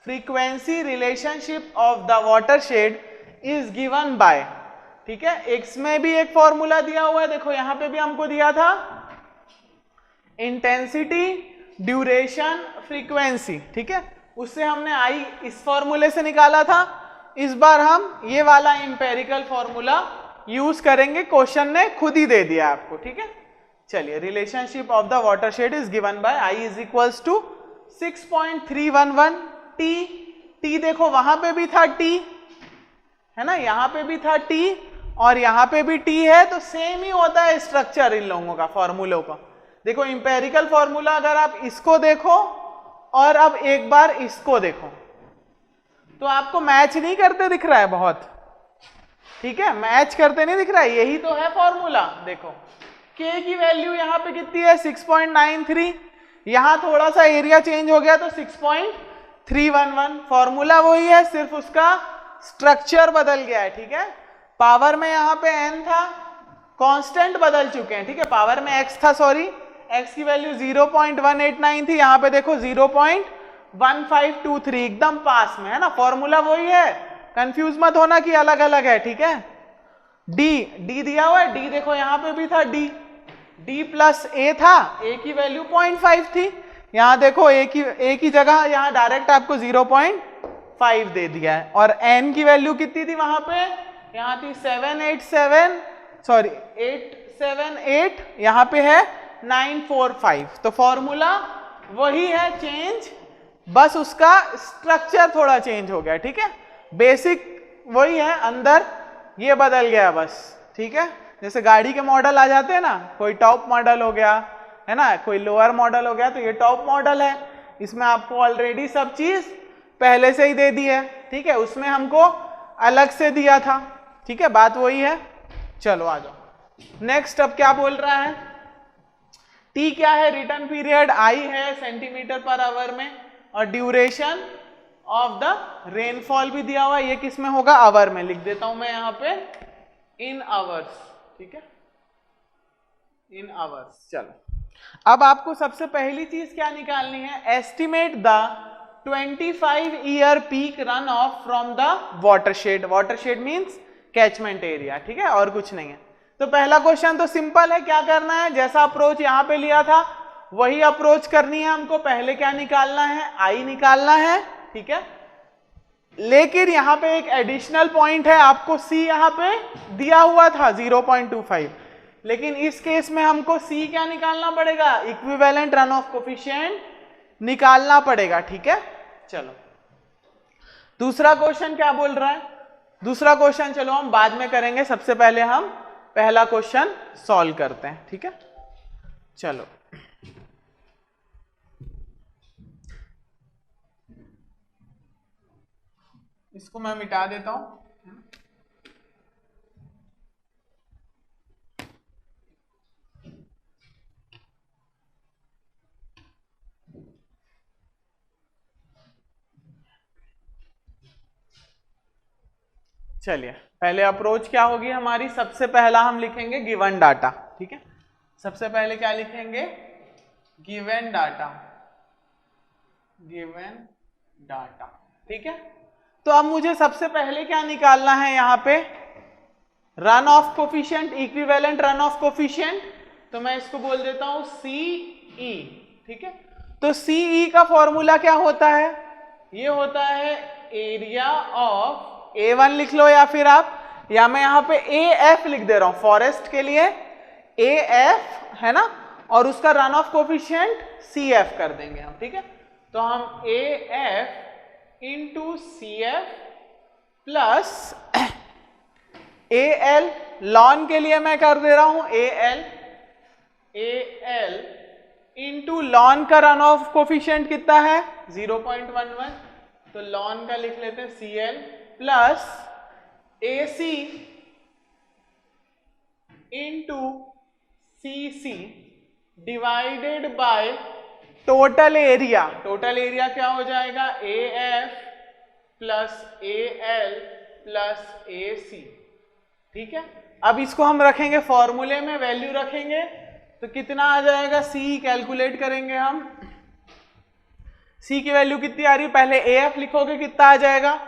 frequency relationship of the watershed is given bye, ठीक है। इसमें भी एक फॉर्मूला दिया हुआ है, देखो यहां पे भी हमको दिया था इंटेंसिटी, ड्यूरेशन, फ्रीक्वेंसी, ठीक है। उससे हमने आई इस फॉर्मूले से निकाला था, इस बार हम ये वाला इंपेरिकल फॉर्मूला यूज करेंगे, क्वेश्चन ने खुद ही दे दिया आपको, ठीक है। चलिए, relationship of the watershed is given by I is equals to 6.311 T. T देखो वहां पे भी था टी, है ना, यहां पे भी था टी और यहां पे भी टी है, तो सेम ही होता है स्ट्रक्चर इन लोगों का, फॉर्मूलों का। देखो इंपेरिकल फॉर्मूला अगर आप इसको देखो और अब एक बार इसको देखो, तो आपको मैच नहीं करते दिख रहा है बहुत, ठीक है, मैच करते नहीं दिख रहा है, यही तो है फॉर्मूला। देखो K की वैल्यू यहाँ पे कितनी है, 6.93, यहां थोड़ा सा एरिया चेंज हो गया तो 6.311, फॉर्मूला वही है, सिर्फ उसका स्ट्रक्चर बदल गया है, ठीक है। पावर में यहाँ पे n था, कांस्टेंट बदल चुके हैं, ठीक है, पावर में x था, सॉरी, x की वैल्यू 0.189 थी, यहाँ पे देखो 0.1523, एकदम पास में है ना, फॉर्मूला वही है, कंफ्यूज मत होना कि अलग अलग है, ठीक है। डी दिया हुआ है, डी देखो यहां पे भी था डी प्लस ए था, ए की वैल्यू 0.5 थी, यहां देखो ए की जगह यहां डायरेक्ट आपको 0.5 दे दिया है, और एन की वैल्यू कितनी थी वहां पे, यहां थी 878, यहां पे है 945। तो फॉर्मूला वही है, चेंज बस उसका स्ट्रक्चर थोड़ा चेंज हो गया, ठीक है, बेसिक वही है, अंदर ये बदल गया बस, ठीक है। जैसे गाड़ी के मॉडल आ जाते हैं ना, कोई टॉप मॉडल हो गया है ना, कोई लोअर मॉडल हो गया, तो ये टॉप मॉडल है, इसमें आपको ऑलरेडी सब चीज पहले से ही दे दी है, ठीक है, उसमें हमको अलग से दिया था, ठीक है, बात वही है। चलो आ जाओ नेक्स्ट। अब क्या बोल रहा है, टी क्या है, रिटर्न पीरियड, आई है सेंटीमीटर पर आवर में, और ड्यूरेशन ऑफ द रेनफॉल भी दिया हुआ है, ये किस में होगा, आवर में, लिख देता हूं मैं यहां पे इन आवर्स, ठीक है, इन आवर्स। चलो अब आपको सबसे पहली चीज क्या निकालनी है, estimate the 25 year peak run of from the watershed, watershed means catchment area, ठीक है, और कुछ नहीं है। तो पहला क्वेश्चन तो सिंपल है, क्या करना है, जैसा अप्रोच यहां पे लिया था वही अप्रोच करनी है हमको, पहले क्या निकालना है, आई निकालना है, ठीक है, लेकिन यहां पे एक एडिशनल पॉइंट है, आपको सी यहां पे दिया हुआ था 0.25, लेकिन इस केस में हमको सी क्या निकालना पड़ेगा, इक्विवेलेंट रन ऑफ कोफिशिएंट निकालना पड़ेगा, ठीक है। चलो दूसरा क्वेश्चन क्या बोल रहा है, दूसरा क्वेश्चन चलो हम बाद में करेंगे, सबसे पहले हम पहला क्वेश्चन सॉल्व करते हैं, ठीक है। चलो इसको मैं मिटा देता हूं, चलिए पहले अप्रोच क्या होगी हमारी, सबसे पहला हम लिखेंगे गिवन डाटा, ठीक है, सबसे पहले क्या लिखेंगे, गिवन डाटा, गिवन डाटा, ठीक है। तो अब मुझे सबसे पहले क्या निकालना है, यहां पे run of coefficient, equivalent run of coefficient, तो मैं इसको बोल देता हूं सीई, ठीक है। तो सीई का फॉर्मूला क्या होता है, ये होता है एरिया ऑफ, A1 लिख लो या फिर आप, या मैं यहां पे AF लिख दे रहा हूं फॉरेस्ट के लिए, AF है ना, और उसका रन ऑफ कोफिशिएंट CF कर देंगे हम, ठीक है। तो हम AF into CF plus AL, lawn के लिए मैं कर दे रहा हूं AL इंटू लॉन का रन ऑफ कोफिशिएंट कितना है 0.11, तो लॉन का लिख लेते हैं CL plus AC into CC divided by total area, total area क्या हो जाएगा AF plus AL plus AC, ठीक है। अब इसको हम रखेंगे फॉर्मूले में, वैल्यू रखेंगे तो कितना आ जाएगा, C कैलकुलेट करेंगे हम, C की वैल्यू कितनी आ रही है, पहले AF लिखोगे कितना आ जाएगा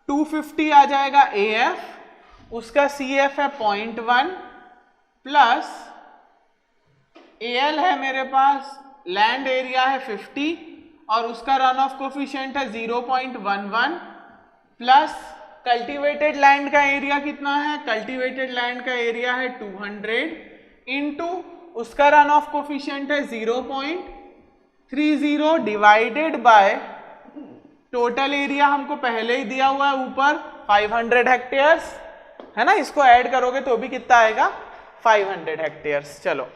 250 आ जाएगा AF, उसका CF है 0.1 प्लस AL है मेरे पास, लैंड एरिया है 50 और उसका रन ऑफ कोफिशिएंट है 0.11 प्लस कल्टीवेटेड लैंड का एरिया कितना है, कल्टीवेटेड लैंड का एरिया है 200 इंटू उसका रन ऑफ कोफिशिएंट है 0.30 डिवाइडेड बाय टोटल एरिया हमको पहले ही दिया हुआ है ऊपर 500 हेक्टेयर्स है ना, इसको ऐड करोगे तो भी कितना आएगा 500 हेक्टेयर्स। चलो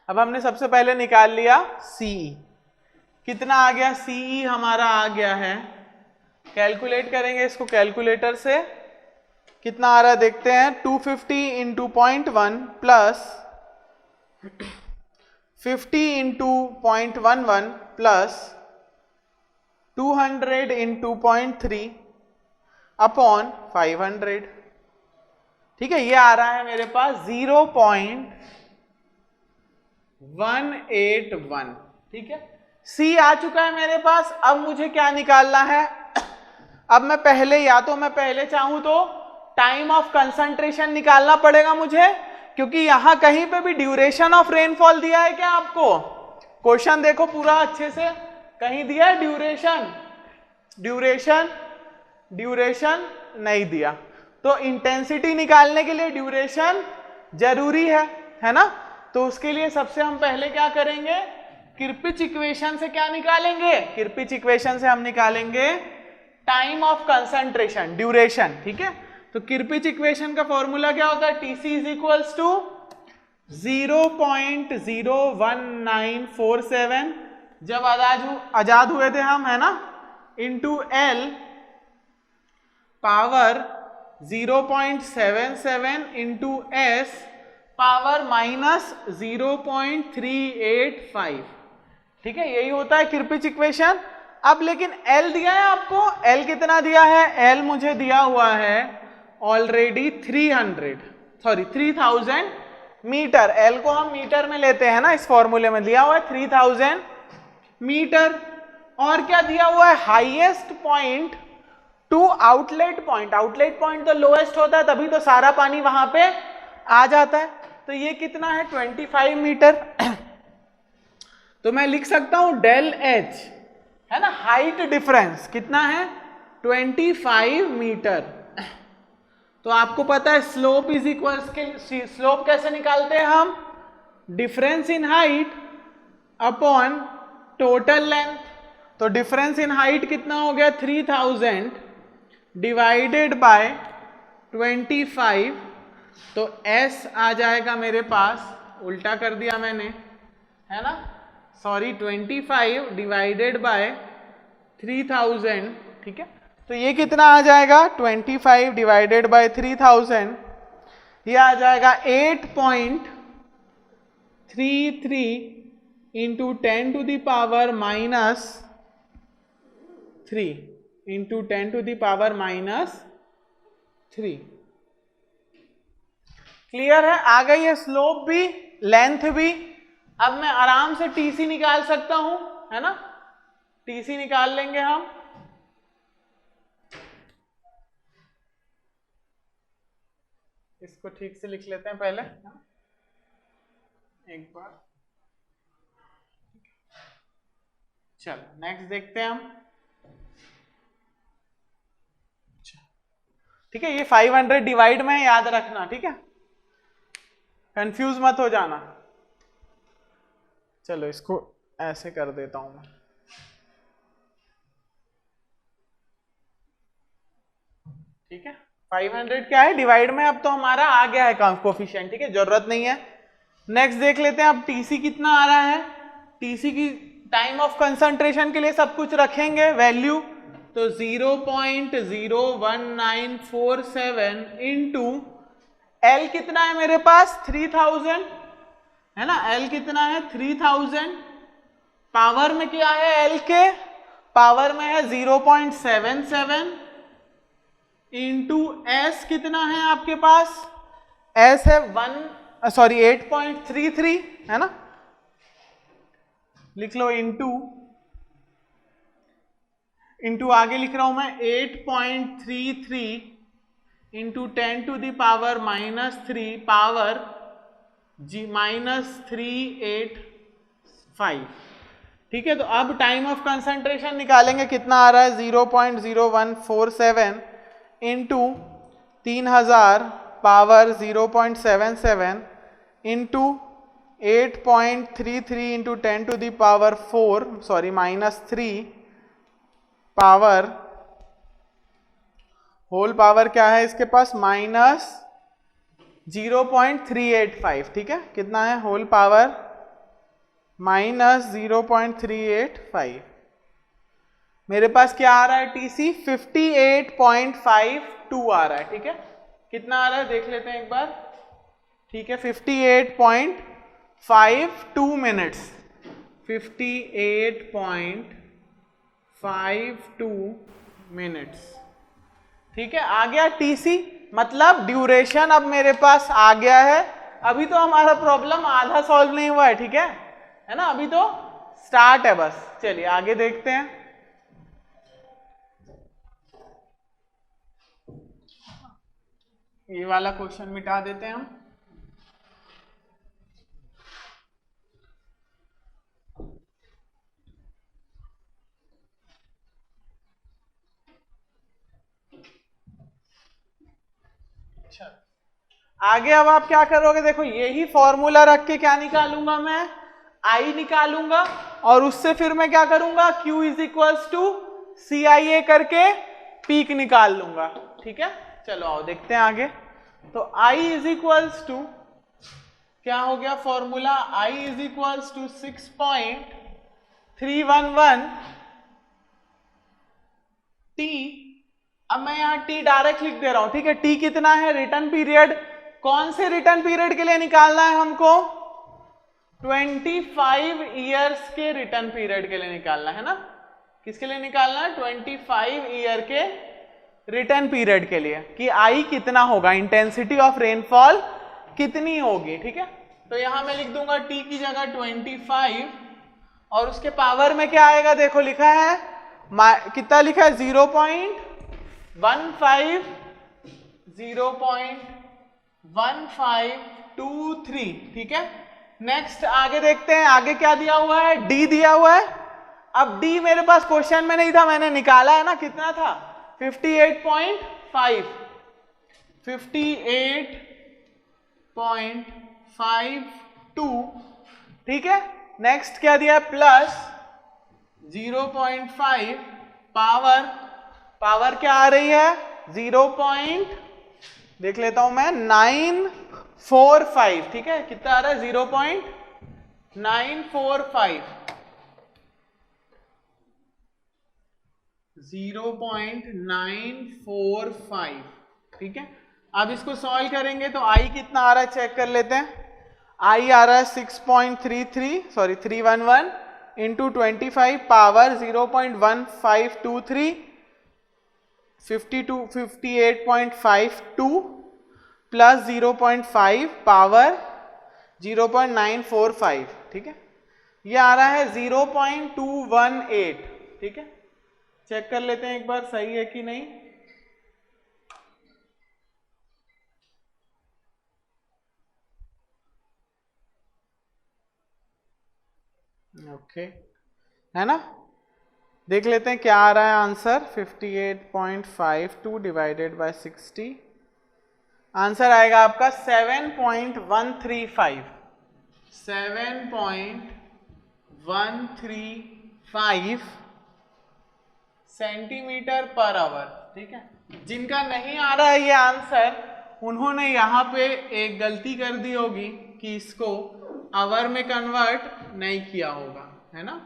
अब हमने सबसे पहले निकाल लिया CE, कितना आ गया CE हमारा आ गया है, कैलकुलेट करेंगे इसको कैलकुलेटर से, कितना आ रहा है देखते हैं, 250 into 0.1 plus 50 into 0.11 plus 200 into 0.3 upon 500, ठीक है, ये आ रहा है मेरे पास 0.181, ठीक है। C आ चुका है मेरे पास, अब मुझे क्या निकालना है, अब मैं पहले या तो मैं पहले चाहूं तो टाइम ऑफ कंसंट्रेशन निकालना पड़ेगा मुझे, क्योंकि यहां कहीं पे भी ड्यूरेशन ऑफ रेनफॉल दिया है क्या आपको? क्वेश्चन देखो पूरा अच्छे से, कहीं दिया है ड्यूरेशन? ड्यूरेशन नहीं दिया। तो इंटेंसिटी निकालने के लिए ड्यूरेशन जरूरी है ना? तो उसके लिए सबसे हम पहले क्या करेंगे, किरपिच इक्वेशन से क्या निकालेंगे? किरपिच इक्वेशन से हम निकालेंगे टाइम ऑफ कंसंट्रेशन, ड्यूरेशन, ठीक है? तो किरपिच इक्वेशन का फॉर्मूला क्या होता है? TC इज इक्वल्स टू 0.01947 जब आजाद हुए थे हम, है ना, into L power 0.77 into S power minus 0.385, ठीक है? यही होता है किरपिच इक्वेशन। अब लेकिन L दिया है आपको, L कितना दिया है? L मुझे दिया हुआ है ऑलरेडी 3000 मीटर। L को हम मीटर में लेते हैं ना, इस फॉर्मूले में दिया हुआ है 3000 मीटर। और क्या दिया हुआ है? Highest point two outlet point. Outlet point तो लोएस्ट होता है, तभी तो सारा पानी वहां पे आ जाता है। तो ये कितना है? 25 मीटर। तो मैं लिख सकता हूं डेल H, है ना, हाइट डिफरेंस कितना है? 25 मीटर। तो आपको पता है स्लोप इज इक्वल्स के, स्लोप कैसे निकालते हैं हम? Difference in height upon total length. तो डिफरेंस इन हाइट कितना हो गया? 3000 डिवाइडेड बाय 25। तो S आ जाएगा मेरे पास, उल्टा कर दिया मैंने, है ना, सॉरी, 25 डिवाइडेड बाय 3000, ठीक है? तो ये कितना आ जाएगा? 25 डिवाइडेड बाय 3000, ये आ जाएगा 8.33 into 10 to the power minus 3 into 10 to the power minus 3। Clear है? आ गई है स्लोप भी, लेंथ भी। अब मैं आराम से TC निकाल सकता हूं, है ना? TC निकाल लेंगे हम। इसको ठीक से लिख लेते हैं पहले एक बार। चलो नेक्स्ट देखते हैं हम। ठीक है, ये 500 डिवाइड में याद रखना, ठीक है, कंफ्यूज मत हो जाना। चलो इसको ऐसे कर देता हूं मैं। ठीक है, 500 क्या है डिवाइड में, अब तो हमारा आ गया है कोफिशिएंट, ठीक है, जरूरत नहीं है। नेक्स्ट देख लेते हैं अब TC कितना आ रहा है। TC की टाइम ऑफ कंसंट्रेशन के लिए सब कुछ रखेंगे वैल्यू, तो 0.01947 इंटू L कितना है मेरे पास? 3000, है ना? L कितना है? 3000। पावर में क्या है? L के पावर में है 0.77 इंटू S कितना है आपके पास? S है 8.33, है ना, लिख लो, इंटू आगे लिख रहा हूं मैं 8.33 into 10 to the power minus 3 power -385। ठीक है, तो अब टाइम ऑफ कंसंट्रेशन निकालेंगे, कितना आ रहा है? 0.0147 into 3000 power 0.77 into 8.33 into 10 to the power 4 sorry -3 power whole power क्या है इसके पास? -0.385। ठीक है, कितना है होल पावर? -0.385। मेरे पास क्या आ रहा है? TC 58.52 आ रहा है। ठीक है, कितना आ रहा है देख लेते हैं एक बार। ठीक है, 58.52 मिनट्स, 58.52 मिनट्स। ठीक है, आ गया TC, मतलब ड्यूरेशन अब मेरे पास आ गया है। अभी तो हमारा प्रॉब्लम आधा सॉल्व नहीं हुआ है, ठीक है ना, अभी तो स्टार्ट है बस। चलिए आगे देखते हैं। ये वाला क्वेश्चन मिटा देते हैं हम। अच्छा, आगे अब आप क्या करोगे, देखो यही फॉर्मूला रख के क्या निकालूंगा मैं, आई निकालूंगा, और उससे फिर मैं क्या करूंगा, Q is equals to CIA करके पीक निकाल लूंगा। ठीक है, चलो आओ देखते हैं आगे। तो I इज इक्वल्स टू क्या हो गया formula, I is equals to 6.311 T। अब मैं यहाँ T डायरेक्ट लिख दे रहा हूं, ठीक है। T कितना है, रिटर्न पीरियड, कौन से रिटर्न पीरियड के लिए निकालना है हमको, 25 ईयर्स के रिटर्न पीरियड के लिए निकालना है ना। किसके लिए निकालना है, 25 ईयर के रिटर्न पीरियड के लिए, कि आई कितना होगा, इंटेंसिटी ऑफ रेनफॉल कितनी होगी। ठीक है, तो यहां मैं लिख दूंगा टी की जगह 25, और उसके पावर में क्या आएगा, देखो लिखा है कितना लिखा है, 0.15 0.1523। ठीक है, नेक्स्ट आगे देखते हैं, आगे क्या दिया हुआ है, डी दिया हुआ है। अब डी मेरे पास क्वेश्चन में नहीं था, मैंने निकाला है ना, कितना था, 58.5 58.52। ठीक है, नेक्स्ट क्या दिया, प्लस 0.5 पावर क्या आ रही है, 0. देख लेता हूं मैं, 945। ठीक है, कितना आ रहा है, 0.945 0.945। ठीक है, अब इसको सॉल्व करेंगे तो आई कितना आ रहा है चेक कर लेते हैं। आई आ रहा है 311 इंटू 25 पावर 0.1523 58.52 प्लस 0.5 पावर 0.945। ठीक है, ये आ रहा है 0.218। ठीक है, चेक कर लेते हैं एक बार सही है कि नहीं। ओके, है ना, देख लेते हैं क्या आ रहा है आंसर, 58.52 डिवाइडेड बाय 60, आंसर आएगा आपका 7.135 7.135 सेंटीमीटर पर आवर। ठीक है, जिनका नहीं आ रहा है ये आंसर, उन्होंने यहाँ पे एक गलती कर दी होगी कि इसको आवर में कन्वर्ट नहीं किया होगा, है ना।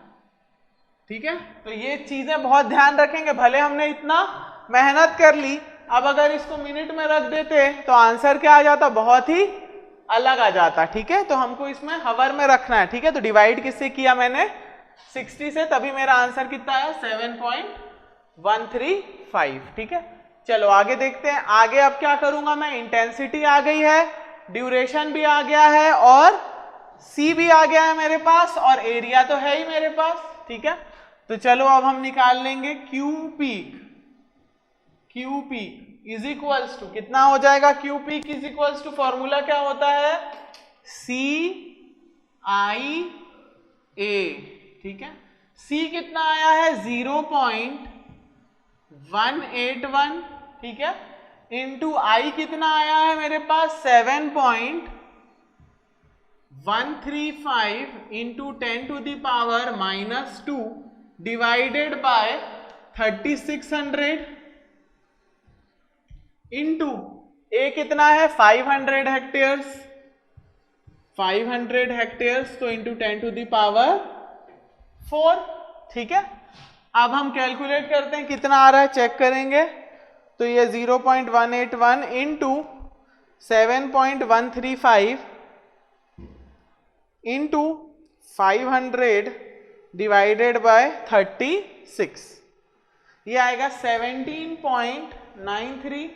ठीक है, तो ये चीजें बहुत ध्यान रखेंगे, भले हमने इतना मेहनत कर ली, अब अगर इसको मिनट में रख देते तो आंसर क्या आ जाता, बहुत ही अलग आ जाता। ठीक है, तो हमको इसमें हावर में रखना है। ठीक है, तो डिवाइड किससे किया मैंने, 60 से, तभी मेरा आंसर कितना है, 7.135। ठीक है, चलो आगे देखते हैं। आगे अब क्या करूंगा मैं, इंटेंसिटी आ गई है, ड्यूरेशन भी आ गया है, और सी भी आ गया है मेरे पास, और एरिया तो है ही मेरे पास। ठीक है, तो चलो अब हम निकाल लेंगे Q peak is equals to कितना हो जाएगा, Q peak is equals to, formula क्या होता है, CIA। ठीक है, C कितना आया है, 0.181। ठीक है, इंटू I कितना आया है मेरे पास, 7.135 into 10 to the power -2 divided by 3600 into A कितना है, 500 हेक्टेयर्स 500 हेक्टेयर्स, तो इंटू 10 टू द पावर 4। ठीक है, अब हम कैलकुलेट करते हैं कितना आ रहा है, चेक करेंगे तो ये 0.181 इंटू 7.135 इंटू 500 डिवाइडेड बाय 36, ये आएगा 17.93।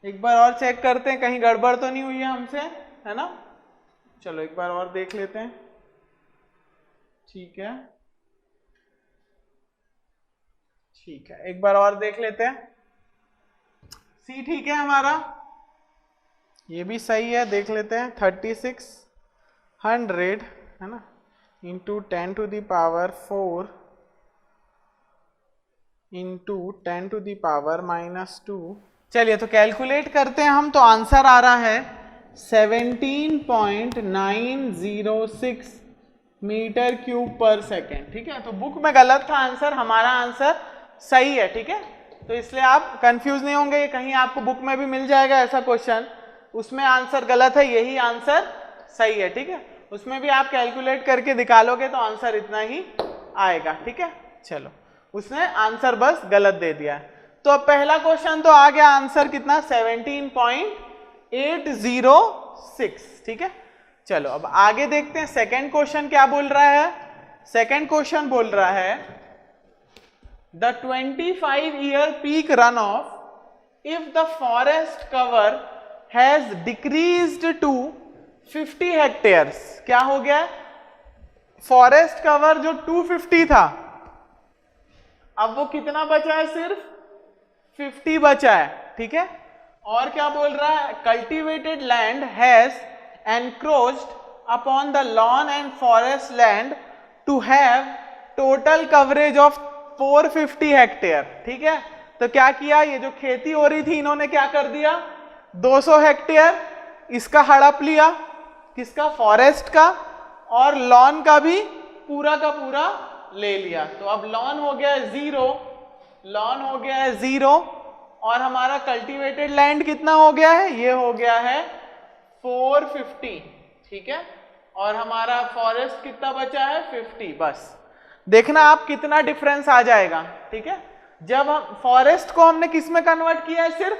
एक बार और चेक करते हैं कहीं गड़बड़ तो नहीं हुई है हमसे, है ना। चलो एक बार और देख लेते हैं। ठीक है, एक बार और देख लेते हैं। सी ठीक है हमारा, ये भी सही है, देख लेते हैं। 3600 है ना, into 10 to the power 4 into 10 to the power -2। चलिए तो कैलकुलेट करते हैं हम, तो आंसर आ रहा है 17.906 मीटर क्यूब पर सेकेंड। ठीक है, तो बुक में गलत था आंसर, हमारा आंसर सही है। ठीक है, तो इसलिए आप कंफ्यूज नहीं होंगे, कहीं आपको बुक में भी मिल जाएगा ऐसा क्वेश्चन, उसमें आंसर गलत है, यही आंसर सही है। ठीक है, उसमें भी आप कैलकुलेट करके निकालोगे तो आंसर इतना ही आएगा। ठीक है, चलो, उसने आंसर बस गलत दे दिया है। तो अब पहला क्वेश्चन तो आ गया, आंसर कितना 17.806। ठीक है, चलो अब आगे देखते हैं सेकंड क्वेश्चन क्या बोल रहा है। सेकंड क्वेश्चन बोल रहा है the 25-year peak runoff if the forest cover has decreased to 50 hectares। क्या हो गया, फॉरेस्ट कवर जो 250 था, अब वो कितना बचा है, सिर्फ 50 बचा है। ठीक है, और क्या बोल रहा है, cultivated land has encroached upon the lawn and forest land to have total coverage of 450 hectare. ठीक है, तो क्या किया, ये जो खेती हो रही थी इन्होंने क्या कर दिया, 200 हेक्टेयर इसका हड़प लिया, किसका, फॉरेस्ट का, और लॉन का भी पूरा का पूरा ले लिया। तो अब लॉन हो गया है 0, लॉन हो गया है 0, और हमारा कल्टीवेटेड लैंड कितना हो गया है, ये हो गया है 450। ठीक है, और हमारा फॉरेस्ट कितना बचा है, 50। बस देखना आप कितना डिफरेंस आ जाएगा। ठीक है, जब हम फॉरेस्ट को हमने किस में कन्वर्ट किया है, सिर्फ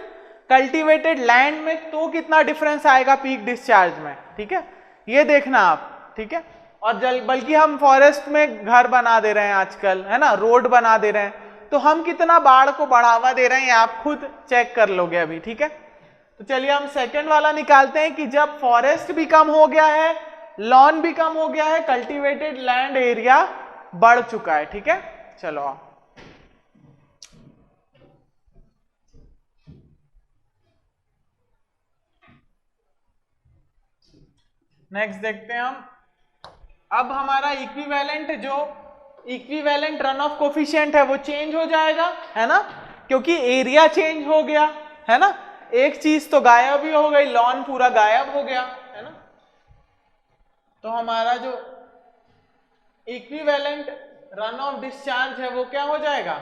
कल्टीवेटेड लैंड में, तो कितना डिफरेंस आएगा पीक डिस्चार्ज में। ठीक है, ये देखना आप। ठीक है, और बल्कि हम फॉरेस्ट में घर बना दे रहे हैं आजकल, है ना, रोड बना दे रहे हैं, तो हम कितना बाढ़ को बढ़ावा दे रहे हैं, आप खुद चेक कर लोगे अभी। ठीक है, तो चलिए हम सेकंड वाला निकालते हैं कि जब फॉरेस्ट भी कम हो गया है, लॉन भी कम हो गया है, कल्टीवेटेड लैंड एरिया बढ़ चुका है। ठीक है, चलो नेक्स्ट देखते हैं हम। अब हमारा इक्विवेलेंट रन ऑफ कोफिशिएंट है वो चेंज हो जाएगा, है ना, क्योंकि एरिया चेंज हो गया, है ना, एक चीज तो गायब ही हो गई, लॉन पूरा गायब हो गया, है ना। तो हमारा जो इक्विवेलेंट रन ऑफ डिस्चार्ज है वो क्या हो जाएगा,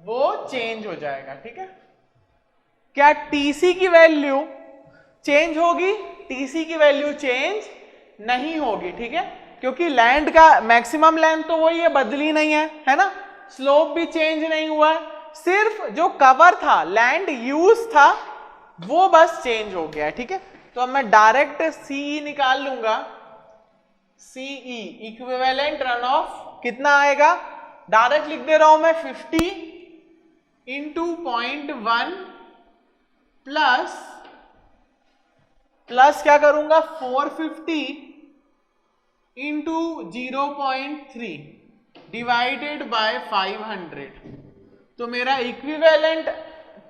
वो चेंज हो जाएगा। ठीक है, क्या टीसी की वैल्यू चेंज होगी, टीसी की वैल्यू चेंज नहीं होगी। ठीक है, क्योंकि लैंड का मैक्सिमम लेंथ तो वही है, बदली नहीं है ना, स्लोप भी चेंज नहीं हुआ है, सिर्फ जो कवर था, लैंड यूज था, वो बस चेंज हो गया है। ठीक है, तो अब मैं डायरेक्ट सीई निकाल लूंगा, सीई इक्विवेलेंट रन ऑफ कितना आएगा, डायरेक्ट लिख दे रहा हूं मैं 50 इंटू 0.1 प्लस क्या करूंगा 450 इंटू 0.3 डिवाइडेड बाय 500। तो मेरा इक्विवेलेंट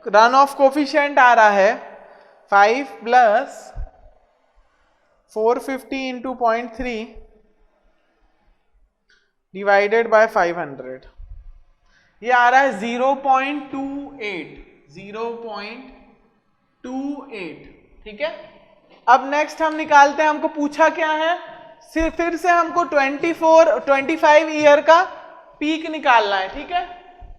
रन ऑफ कोफिशिएंट आ रहा है 5 प्लस 450 इंटू 0.3 डिवाइडेड बाय 500, ये आ रहा है 0.28। ठीक है, अब नेक्स्ट हम निकालते हैं, हमको पूछा क्या है, फिर से हमको 25 ईयर का पीक निकालना है। ठीक है,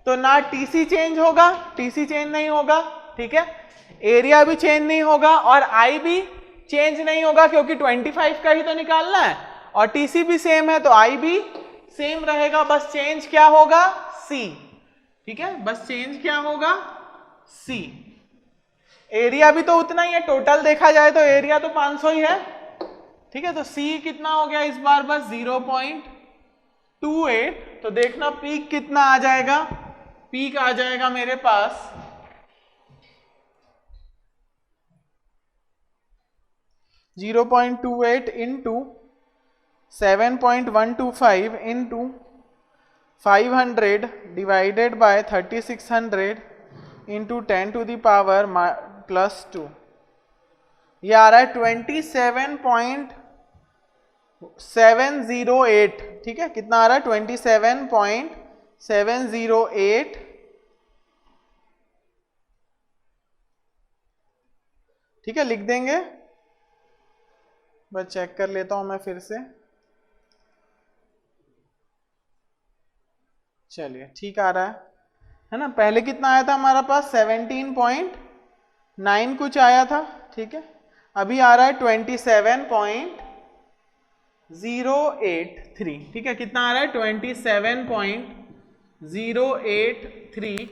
तो ना टीसी चेंज होगा, टीसी चेंज नहीं होगा। ठीक है, एरिया भी चेंज नहीं होगा, और आई भी चेंज नहीं होगा, क्योंकि 25 का ही तो निकालना है, और टीसी भी सेम है तो आई भी सेम रहेगा, बस चेंज क्या होगा, सी। ठीक है, बस चेंज क्या होगा, सी। एरिया भी तो उतना ही है, टोटल देखा जाए तो एरिया तो 500 ही है। ठीक है, तो सी कितना हो गया इस बार, बस 0.28। तो देखना पीक कितना आ जाएगा, पीक आ जाएगा मेरे पास 0.28 into 7.125 into 500 divided by 3600 into 10 to the power +2 ये आ रहा है 27.708, ठीक है, कितना आ रहा है 27.708, ठीक है, लिख देंगे, बस चेक कर लेता हूं मैं फिर से, चलिए ठीक आ रहा है ना। पहले कितना आया था हमारा पास 17.9 कुछ आया था, ठीक है, अभी आ रहा है 27.083, ठीक है, कितना आ रहा है 27.083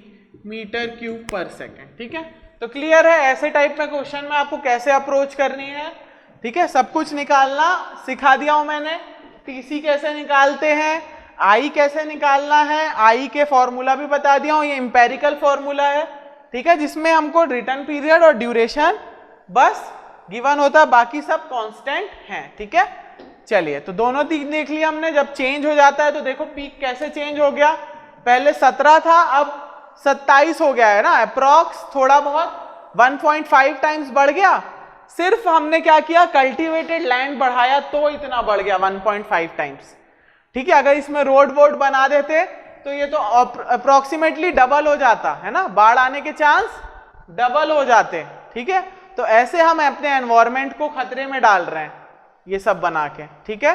मीटर क्यूब पर सेकेंड, ठीक है। तो क्लियर है ऐसे टाइप में क्वेश्चन में आपको कैसे अप्रोच करनी है, ठीक है, सब कुछ निकालना सिखा दिया हूं मैंने, टीसी कैसे निकालते हैं, आई कैसे निकालना है, आई के फॉर्मूला भी बता दिया हूं, ये इंपेरिकल फॉर्मूला है, ठीक है, जिसमें हमको रिटर्न पीरियड और ड्यूरेशन बस गिवन होता है, बाकी सब कांस्टेंट हैं, ठीक है। चलिए तो दोनों देख लिया हमने, जब चेंज हो जाता है तो देखो पीक कैसे चेंज हो गया, पहले 17 था अब 27 हो गया है ना, अप्रॉक्स थोड़ा बहुत 1.5 टाइम्स बढ़ गया, सिर्फ हमने क्या किया कल्टीवेटेड लैंड बढ़ाया तो इतना बढ़ गया 1.5 टाइम्स, ठीक है। अगर इसमें रोड वोड बना देते तो ये तो अप्रोक्सीमेटली डबल हो जाता है ना, बाढ़ आने के चांस डबल हो जाते, ठीक है। तो ऐसे हम अपने एनवायरनमेंट को खतरे में डाल रहे हैं ये सब बना के, ठीक है।